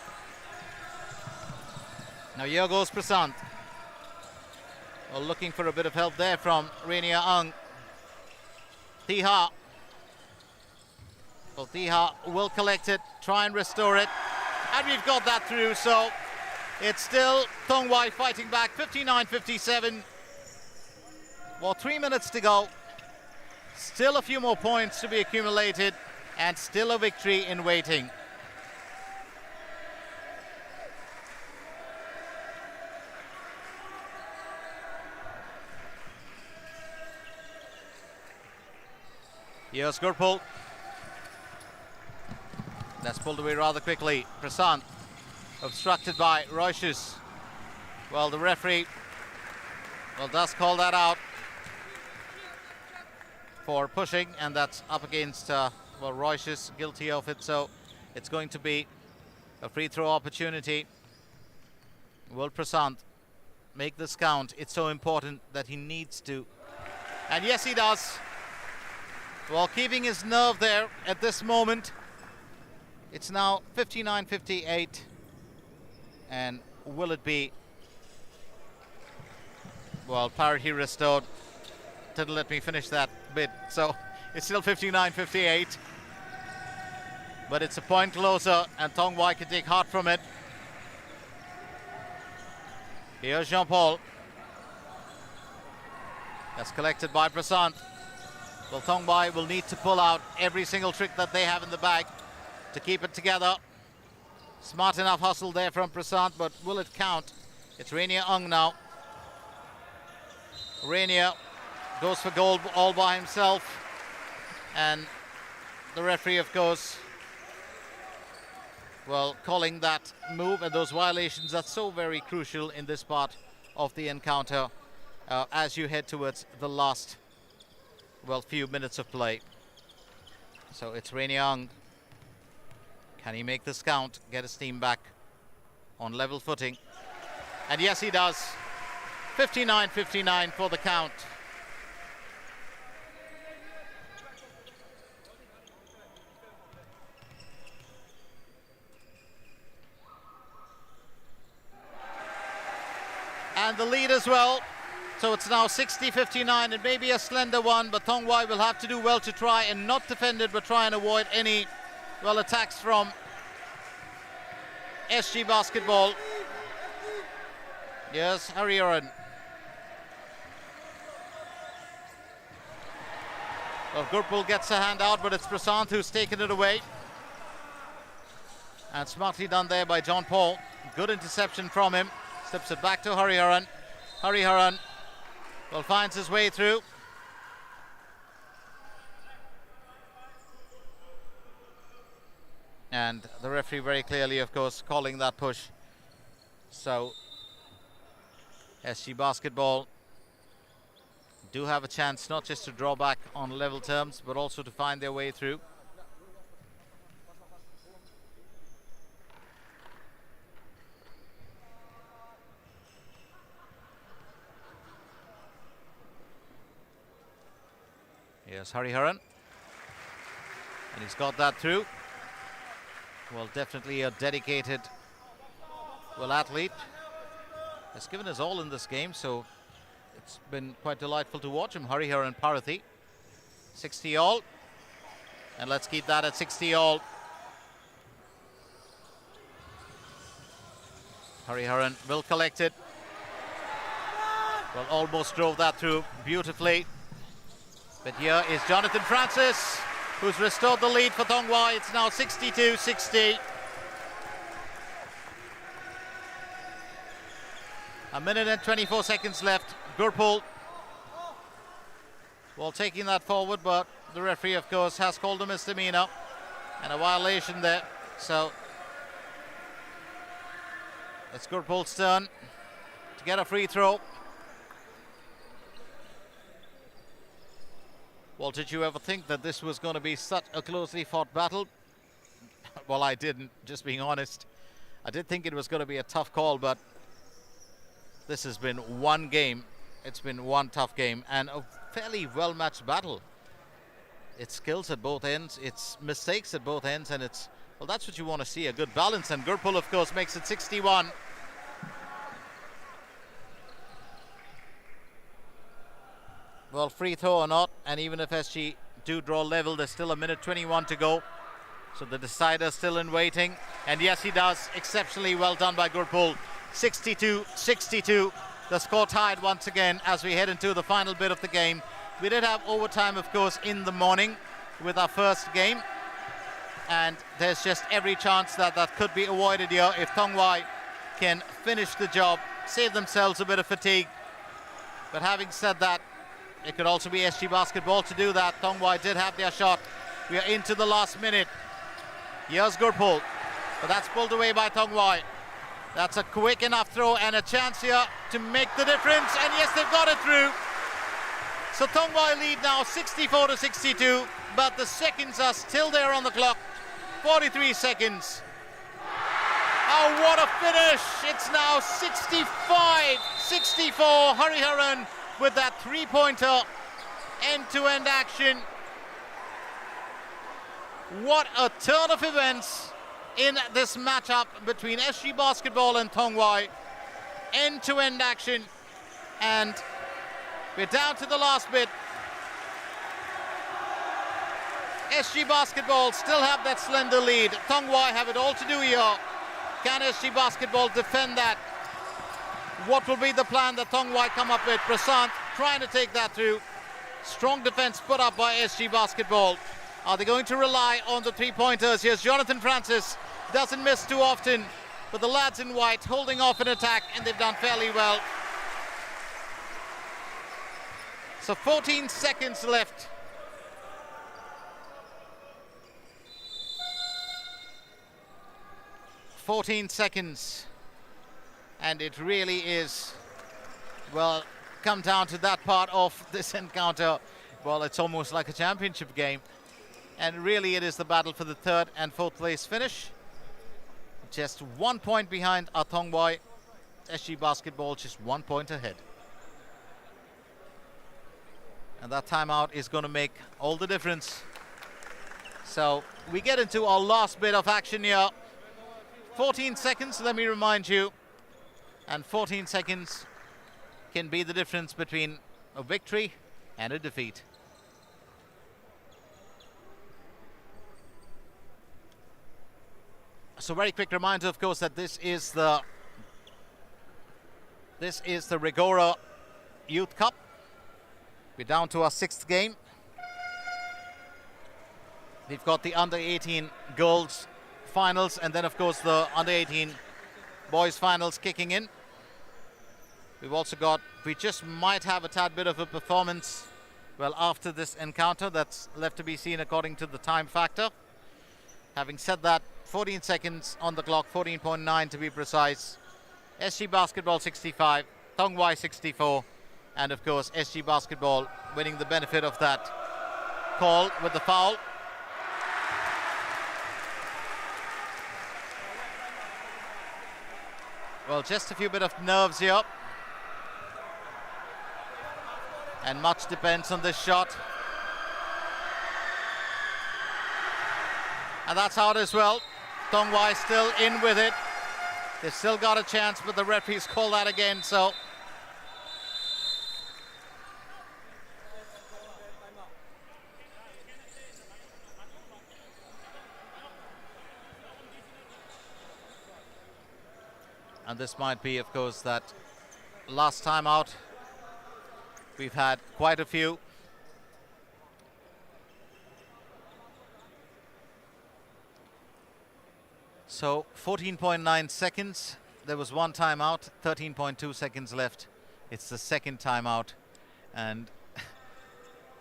Now here goes Prasant. Well, looking for a bit of help there from Rainier Ang. Tiha. Well, Tiha will collect it, try and restore it. And we've got that through, so it's still Tong Whye fighting back, 59-57. Well, 3 minutes to go. Still a few more points to be accumulated, and still a victory in waiting. Here's Gurpul. That's pulled away rather quickly. Prasant obstructed by Roishus. Well, the referee does call that out for pushing, and that's up against Roishus, guilty of it, so it's going to be a free throw opportunity. Will Prasant make this count? It's so important that he needs to, and yes, he does. Well, keeping his nerve there at this moment. It's now 59-58, and will it be, well, parity restored. Didn't let me finish that bit, so it's still 59-58, but it's a point closer, and Tong Whye can take heart from it. Here's Jean-Paul. That's collected by Prasant. Well, Tong Whye will need to pull out every single trick that they have in the bag to keep it together. Smart enough hustle there from Prasant, but will it count? It's Rainier Ang now. Rainier goes for goal all by himself, and the referee, of course, well, calling that move and those violations. That's so very crucial in this part of the encounter as you head towards the last, well, few minutes of play. So it's Rainier Ang. Can he make this count, get his team back on level footing? And yes, he does. 59-59 for the count. And the lead as well. So it's now 60-59. It may be a slender one, but Tong Whye will have to do well to try and not defend it, but try and avoid any, well, attacks from SG Basketball. Yes, Hariharan. Well, Gurpul gets a hand out, but it's Prasant who's taken it away. And smartly done there by John Paul. Good interception from him. Slips it back to Hariharan. Hariharan, well, finds his way through. And the referee very clearly, of course, calling that push. So SG Basketball do have a chance not just to draw back on level terms, but also to find their way through. Here's Hariharan, and he's got that through. Well, definitely a dedicated, well, athlete. Has given us all in this game, so it's been quite delightful to watch him. Hariharan Parathi, 60 all, and let's keep that at 60 all. Hariharan will collect it. Well, almost drove that through beautifully. But here is Jonathan Francis, who's restored the lead for Tong Whye. It's now 62-60. A minute and 24 seconds left. Gurpul, well, taking that forward, but the referee, of course, has called a misdemeanor and a violation there. So it's Gurpul's turn to get a free throw. Well, did you ever think that this was going to be such a closely fought battle? Well, I didn't, just being honest. I did think it was going to be a tough call, but this has been one game. It's been one tough game and a fairly well-matched battle. it's skills at both ends, it's mistakes at both ends, and it's, well, that's what you want to see, a good balance. And Gurpul, of course, makes it 61. Well, free throw or not, and even if SG do draw level, there's still a minute 21 to go. So the decider still in waiting. And yes, he does. Exceptionally well done by Gurpul. 62-62. The score tied once again as we head into the final bit of the game. We did have overtime, of course, in the morning with our first game. And there's just every chance that that could be avoided here if Tong Whye can finish the job, save themselves a bit of fatigue. But having said that, it could also be SG Basketball to do that. Tong Whye did have their shot. We are into the last minute. Here's Gurpul, but that's pulled away by Tong Whye. That's a quick enough throw and a chance here to make the difference. And yes, they've got it through. So Tong Whye lead now 64-62, but the seconds are still there on the clock. 43 seconds. Oh, what a finish. It's now 65-64. Hariharan with that three-pointer, end-to-end action. What a turn of events in this matchup between SG Basketball and Tong Whye. End-to-end action, and we're down to the last bit. SG Basketball still have that slender lead. Tong Whye have it all to do here. Can SG Basketball defend that? What will be the plan that Tong Whye come up with? Prasant trying to take that through. Strong defense put up by SG Basketball. Are they going to rely on the three-pointers? Here's Jonathan Francis. Doesn't miss too often, but the lads in white holding off an attack, and they've done fairly well. So 14 seconds left. And it really is, well, come down to that part of this encounter. Well, it's almost like a championship game. And really it is the battle for the third and fourth place finish. Just 1 point behind our Tong Whye. SG Basketball just 1 point ahead. And that timeout is going to make all the difference. So we get into our last bit of action here. 14 seconds, let me remind you. And 14 seconds can be the difference between a victory and a defeat. So very quick reminder, of course, that this is the Rigorer Youth Cup. We're down to our sixth game. We've got the under-18 girls finals, and then, of course, the under-18 boys finals kicking in. We've also got, we just might have a tad bit of a performance, well, after this encounter. That's left to be seen according to the time factor. Having said that, 14 seconds on the clock, 14.9 to be precise. SG Basketball 65, Tong Whye 64, and of course SG Basketball winning the benefit of that call with the foul. Well, just a few bit of nerves here. And much depends on this shot. And that's out as well. Tong Whye still in with it. They've still got a chance, but the referees call that again, so. And this might be, of course, that last time out. We've had quite a few. So 14.9 seconds. There was one timeout, 13.2 seconds left. It's the second timeout. And,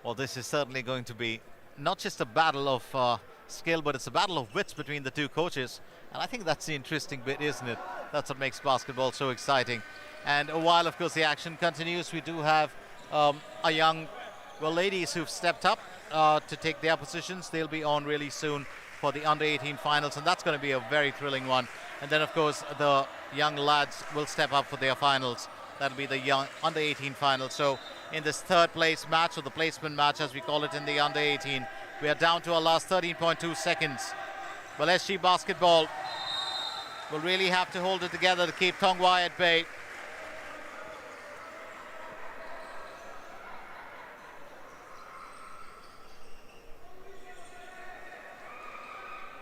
well, this is certainly going to be not just a battle of skill, but it's a battle of wits between the two coaches. And I think that's the interesting bit, isn't it? That's what makes basketball so exciting. And while, of course, the action continues, we do have a young, well, ladies who've stepped up to take their positions. They'll be on really soon for the under-18 finals, and that's going to be a very thrilling one. And then, of course, the young lads will step up for their finals. That'll be the young under-18 finals. So in this third place match, or the placement match as we call it in the under-18, We are down to our last 13.2 seconds. Well, SG Basketball will really have to hold it together to keep Tong Whye at bay.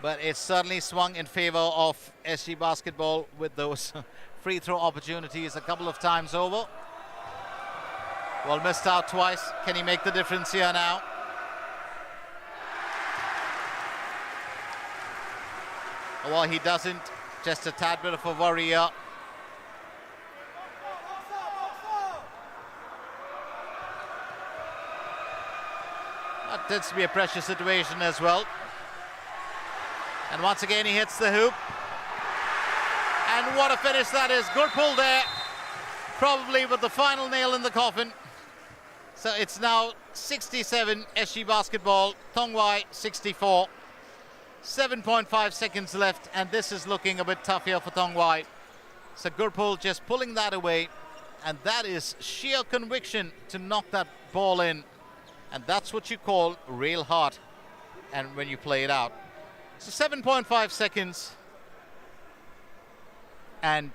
But it's certainly swung in favor of SG Basketball with those free throw opportunities a couple of times over. Well, missed out twice. Can he make the difference here now? Well, he doesn't. Just a tad bit of a worry here. That tends to be a pressure situation as well. And once again, he hits the hoop. And what a finish that is. Good pull there. Probably with the final nail in the coffin. So it's now 67 SG Basketball, Tong Whye 64. 7.5 seconds left, and this is looking a bit tough here for Tong Whye. So Gurpul just pulling that away, and that is sheer conviction to knock that ball in. And that's what you call real heart, and when you play it out. So 7.5 seconds, and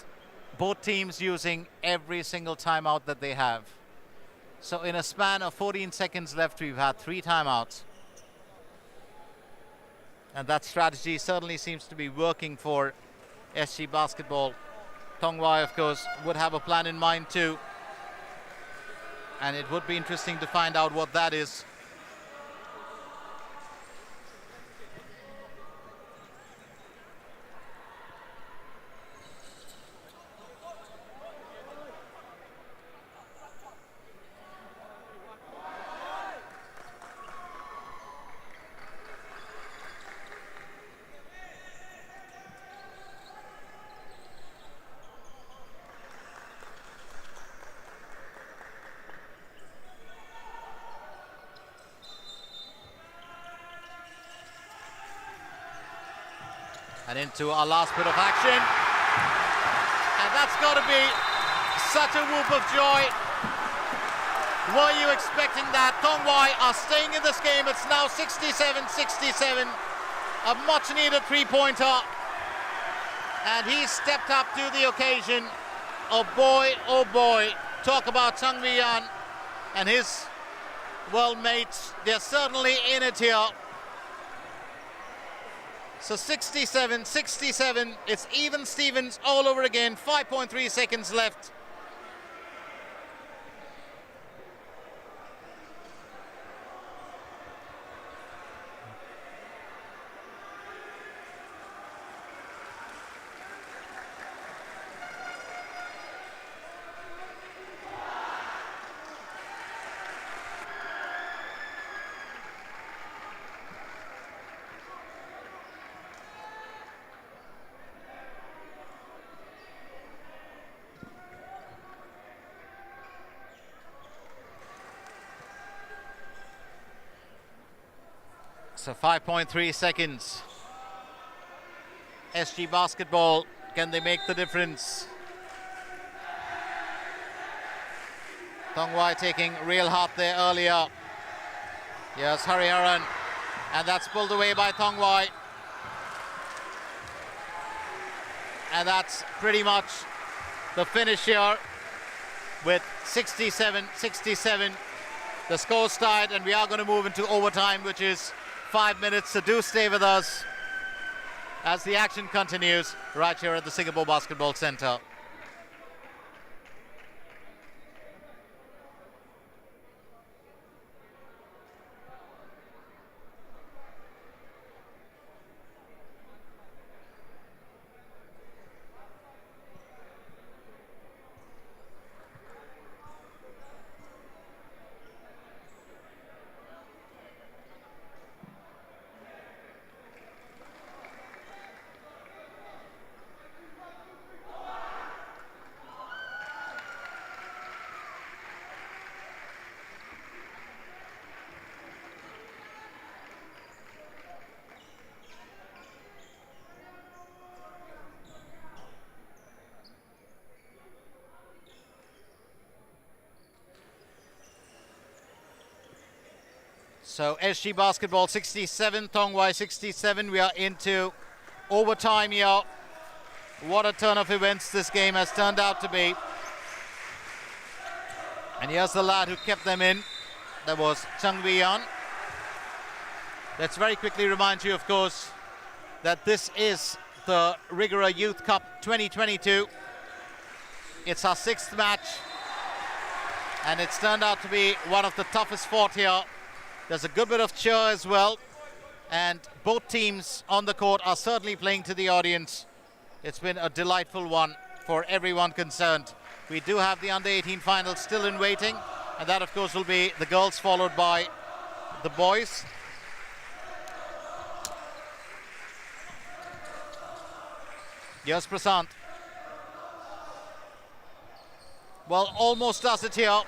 both teams using every single timeout that they have. So in a span of 14 seconds left, we've had 3 timeouts. And that strategy certainly seems to be working for SG Basketball. Tong Whye, of course, would have a plan in mind too. And it would be interesting to find out what that is. And into our last bit of action. And that's got to be such a whoop of joy. Were you expecting that? Tong Whye are staying in this game. It's now 67-67. A much needed three-pointer. And he stepped up to the occasion. Oh boy, talk about Chung Mi-yeon and his world mates. They're certainly in it here. So 67-67, it's even Stevens all over again, 5.3 seconds left. So 5.3 seconds. SG Basketball, can they make the difference? Tong Whye taking real hot there earlier. Yes, Hariharan. And that's pulled away by Tong Whye. And that's pretty much the finish here with 67-67. The score's tied, and we are going to move into overtime, which is 5 minutes, so do stay with us as the action continues right here at the Singapore Basketball Centre. So SG Basketball 67, Tong Whye 67. We are into overtime here. What a turn of events this game has turned out to be. And here's the lad who kept them in. That was Whye. Let's very quickly remind you, of course, that this is the Rigorer Youth Cup 2022. It's our 6th match, and it's turned out to be one of the toughest fought here. There's a good bit of cheer as well, and both teams on the court are certainly playing to the audience. It's been a delightful one for everyone concerned. We do have the under-18 finals still in waiting, and that of course will be the girls followed by the boys. Yes, Prasant. Well, almost does it here. A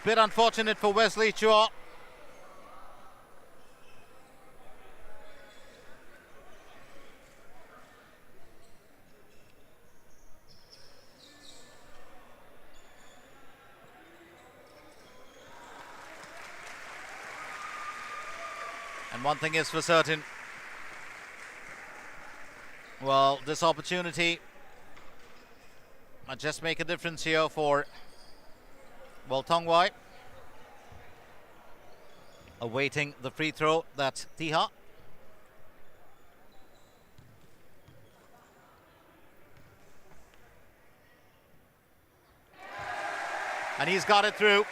bit unfortunate for Wesley Chua. And one thing is for certain. Well, this opportunity might just make a difference here for, well, Tong Whye. Awaiting the free throw, that's Tiha. And he's got it through.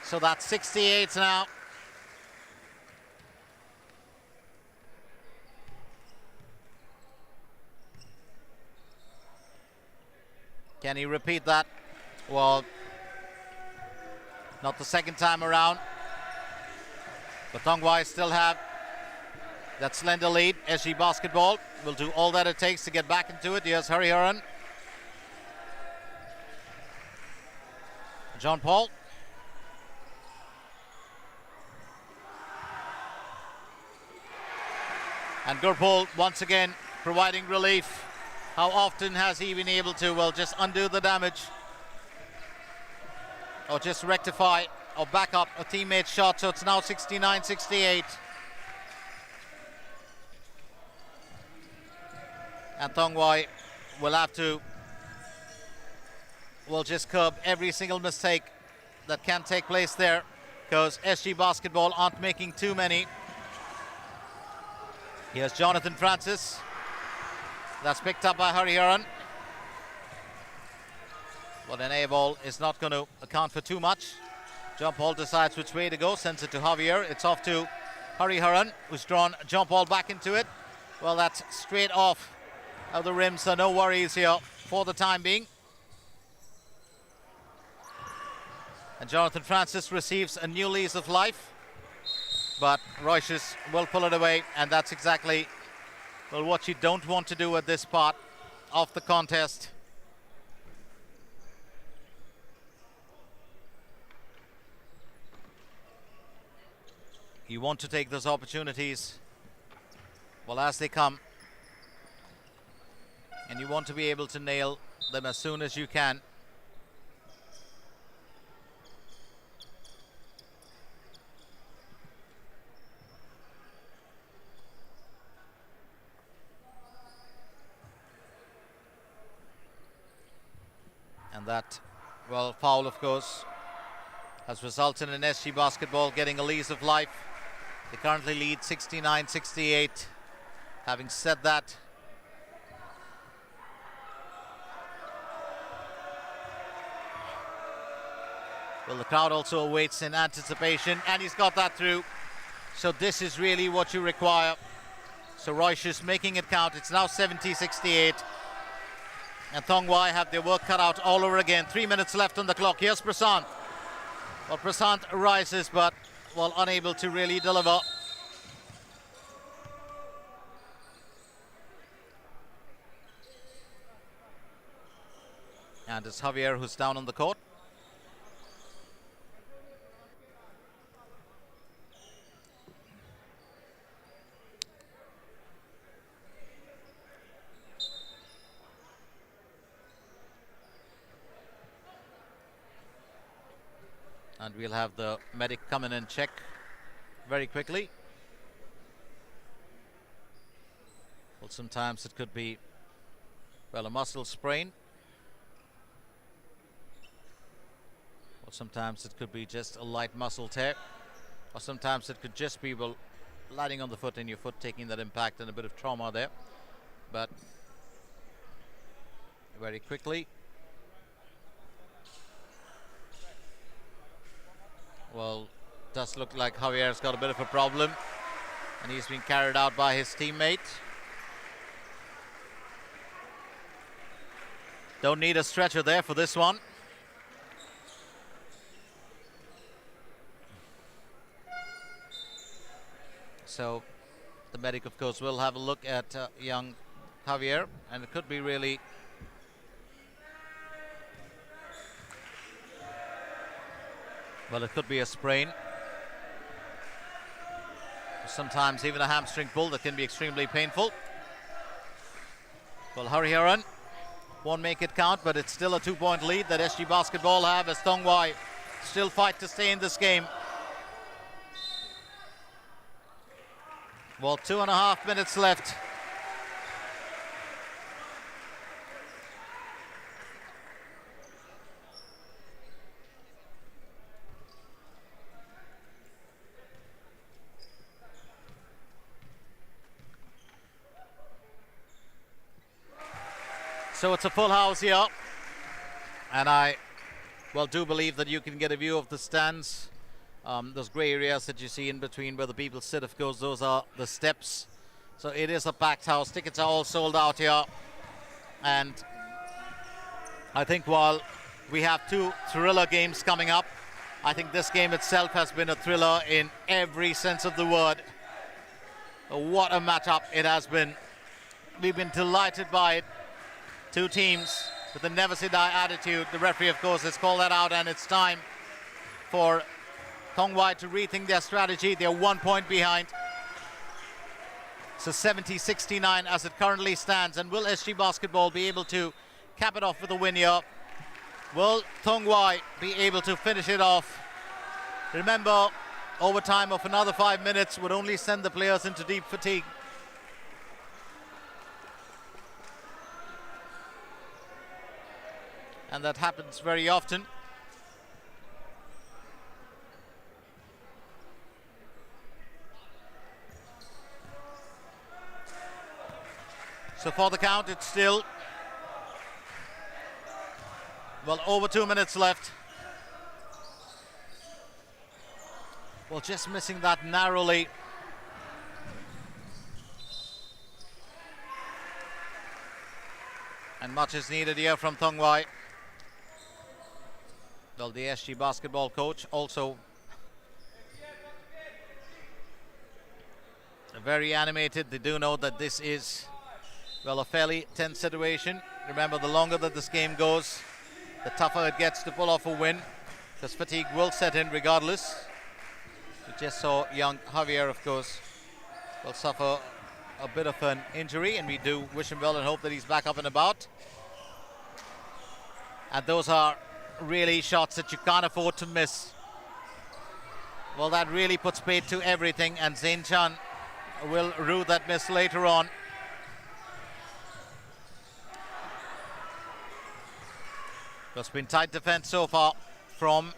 So that's 68 now. Can he repeat that? Well, not the second time around. But Tong Whye still have that slender lead. SG Basketball will do all that it takes to get back into it. Here's Hariharan. John Paul. And Gurpol once again providing relief. How often has he been able to, well, just undo the damage or just rectify or back up a teammate's shot? So it's now 69-68. And Tong Whye will have to, well, just curb every single mistake that can take place there, because SG Basketball aren't making too many. Here's Jonathan Francis. That's picked up by Hariharan. Well, an A ball is not going to account for too much. Jump ball decides which way to go, sends it to Javier. It's off to Hariharan, who's drawn jump ball back into it. Well, that's straight off of the rim, so no worries here for the time being. And Jonathan Francis receives a new lease of life, but Royces will pull it away, and that's exactly, well, what you don't want to do at this part of the contest. You want to take those opportunities, well, as they come, and you want to be able to nail them as soon as you can. And that, well, foul, of course, has resulted in SG Basketball getting a lease of life. They currently lead 69-68. Having said that, well, the crowd also awaits in anticipation, and he's got that through. So this is really what you require. So Royces making it count. It's now 70-68. And Tong Whye have their work cut out all over again. 3 minutes left on the clock. Here's Prasant. Well, Prasant rises, but, well, unable to really deliver. And it's Javier who's down on the court. And we'll have the medic come in and check very quickly. Well, sometimes it could be, well, a muscle sprain. Or sometimes it could be just a light muscle tear. Or sometimes it could just be, well, landing on the foot and your foot taking that impact and a bit of trauma there. But very quickly. Well, does look like Whye's got a bit of a problem, and he's been carried out by his teammate. Don't need a stretcher there for this one. So the medic, of course, will have a look at young Whye, and it could be really well, it could be a sprain. Sometimes even a hamstring pull that can be extremely painful. Well, Hurry won't make it count, but it's still a 2-point lead that SG Basketball have as Tong Whye still fight to stay in this game. Well, 2.5 minutes left. So it's a full house here, and I, well, do believe that you can get a view of the stands. Those grey areas that you see in between where the people sit, of course, those are the steps. So it is a packed house. Tickets are all sold out here. And I think while we have two thriller games coming up, I think this game itself has been a thriller in every sense of the word. What a matchup it has been. We've been delighted by it. Two teams with a never say die attitude. The referee, of course, has called that out, and it's time for Tong Whye to rethink their strategy. They're 1 point behind. So 70-69 as it currently stands. And will SG Basketball be able to cap it off with a win here? Will Tong Whye be able to finish it off? Remember, overtime of another 5 minutes would only send the players into deep fatigue. And that happens very often. So for the count, it's still, well, over 2 minutes left. Well, just missing that narrowly. And much is needed here from Tong Whye. Well, the SG Basketball coach also very animated. They do know that this is, well, a fairly tense situation. Remember, the longer that this game goes, the tougher it gets to pull off a win, because fatigue will set in regardless. We just saw young Whye, of course, will suffer a bit of an injury, and we do wish him well and hope that he's back up and about. And those are really shots that you can't afford to miss. Well, that really puts paid to everything, and Zain Chan will rue that miss later on. It's been tight defense so far from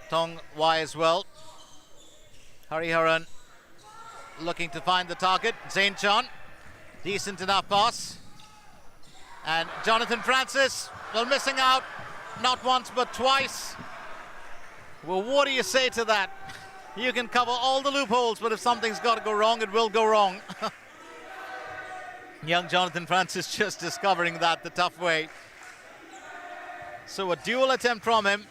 Tong Whye as well. Hurry looking to find the target. Zain Chan, decent enough pass. And Jonathan Francis, well, missing out. Not once, but twice. Well, what do you say to that? You can cover all the loopholes, but if something's got to go wrong, it will go wrong. Young Jonathan Francis just discovering that the tough way. So a dual attempt from him.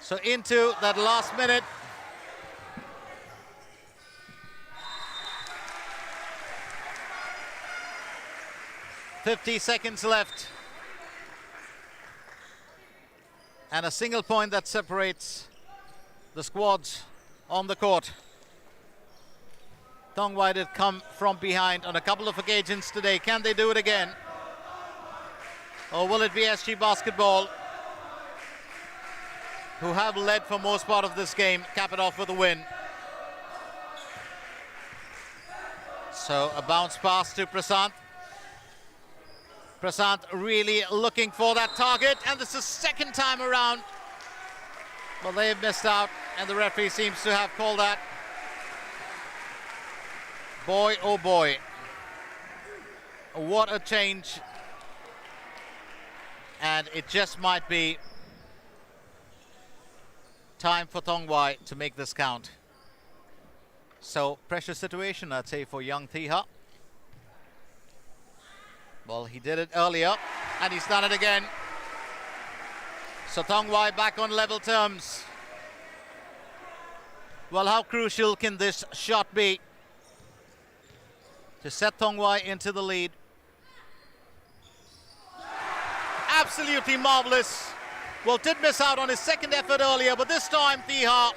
So into that last minute. .50 seconds left. And a single point that separates the squads on the court. Tong Whye did come from behind on a couple of occasions today. Can they do it again? Or will it be SG Basketball? who have led for most part of this game, cap it off with a win. So a bounce pass to Prasant. Prasant really looking for that target, and this is second time around. Well, they've missed out, and the referee seems to have called that. Boy, oh boy. What a change. And it just might be time for Tong Whye to make this count. So, pressure situation, I'd say, for young Thiha. Well, he did it earlier, and he's done it again. So Tong Whye back on level terms. Well, how crucial can this shot be to set Tong Whye into the lead? Absolutely marvelous. Well, did miss out on his second effort earlier, but this time Thiha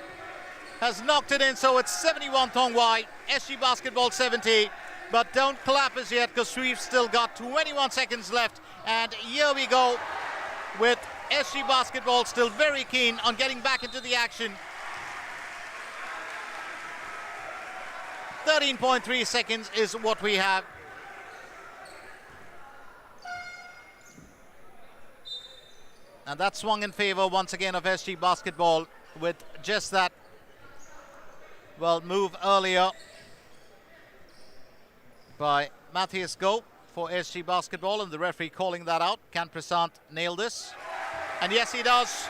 has knocked it in, so it's 71 Tong Whye, SG Basketball 70. But don't clap as yet, because we've still got 21 seconds left. And here we go with SG Basketball still very keen on getting back into the action. 13.3 seconds is what we have. And that swung in favor once again of SG Basketball with just that, well, move earlier by Matthias Go for SG Basketball, and the referee calling that out. Can Prasant nail this? And yes, he does.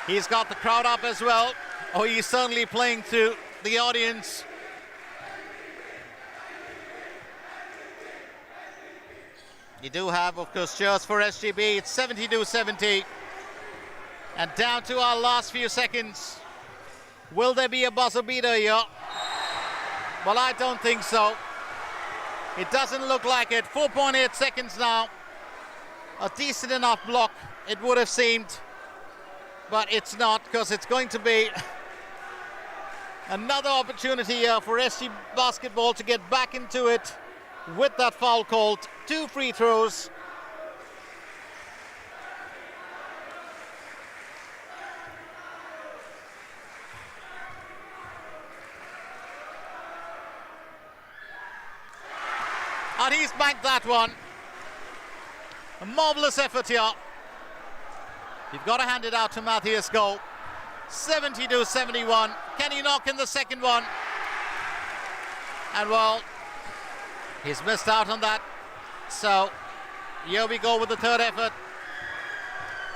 He's got the crowd up as well. Oh, he's certainly playing to the audience. You do have, of course, cheers for SGB. It's 72-70. And down to our last few seconds. Will there be a buzzer beater here? Well, I don't think so. It doesn't look like it. 4.8 seconds now. A decent enough block, it would have seemed. But it's not, because it's going to be another opportunity here for SG Basketball to get back into it with that foul called. 2 free throws. And he's banked that one. A marvelous effort here. You've got to hand it out to Matthias Go. 72-71. Can he knock in the second one? And well, he's missed out on that. So here we go with the third effort.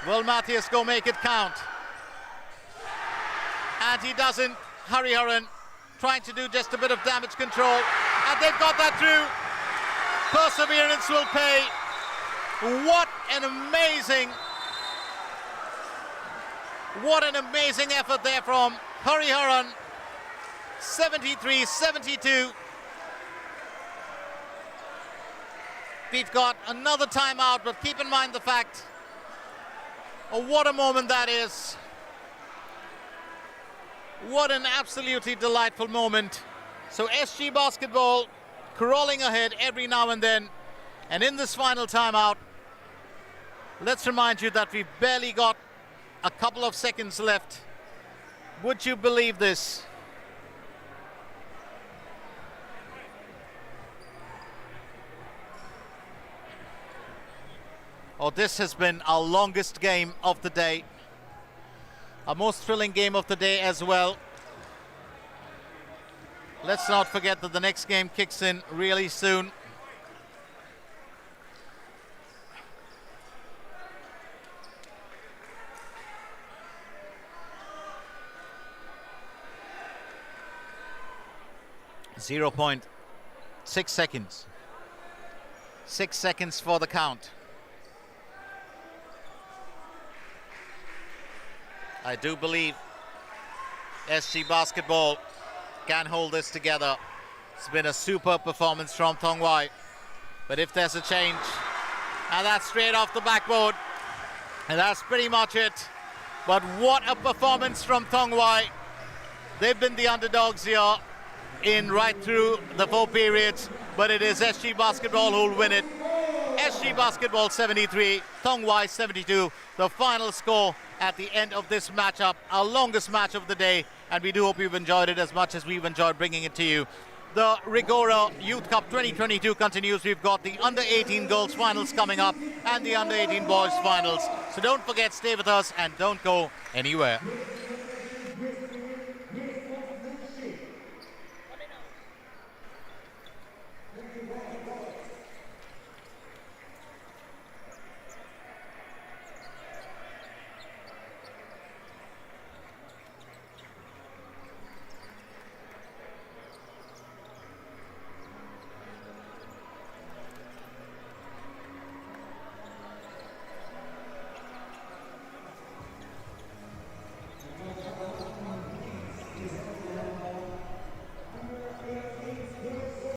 Will Matthias Go make it count? And he doesn't. Hariharan trying to do just a bit of damage control. And they've got that through. Perseverance will pay. What an amazing effort there from Hariharan. 73-72. We've got another timeout, but keep in mind the fact of what a moment that is. What an absolutely delightful moment. So SG Basketball crawling ahead every now and then. And in this final timeout, let's remind you that we've barely got a couple of seconds left. Would you believe this? Oh, this has been our longest game of the day. Our most thrilling game of the day as well. Let's not forget that the next game kicks in really soon. .6 seconds. 6 seconds for the count. I do believe SG Basketball can hold this together. It's been a superb performance from Tong Whye. But if there's a change, and that's straight off the backboard, and that's pretty much it. But what a performance from Tong Whye. They've been the underdogs here in right through the 4 periods, but it is SG Basketball who'll win it. SG Basketball 73, Tong Whye 72. The final score at the end of this matchup, our longest match of the day, and we do hope you've enjoyed it as much as we've enjoyed bringing it to you. The Rigorer Youth Cup 2022 continues. We've got the under-18 girls finals coming up and the under-18 boys finals. So don't forget, stay with us and don't go anywhere.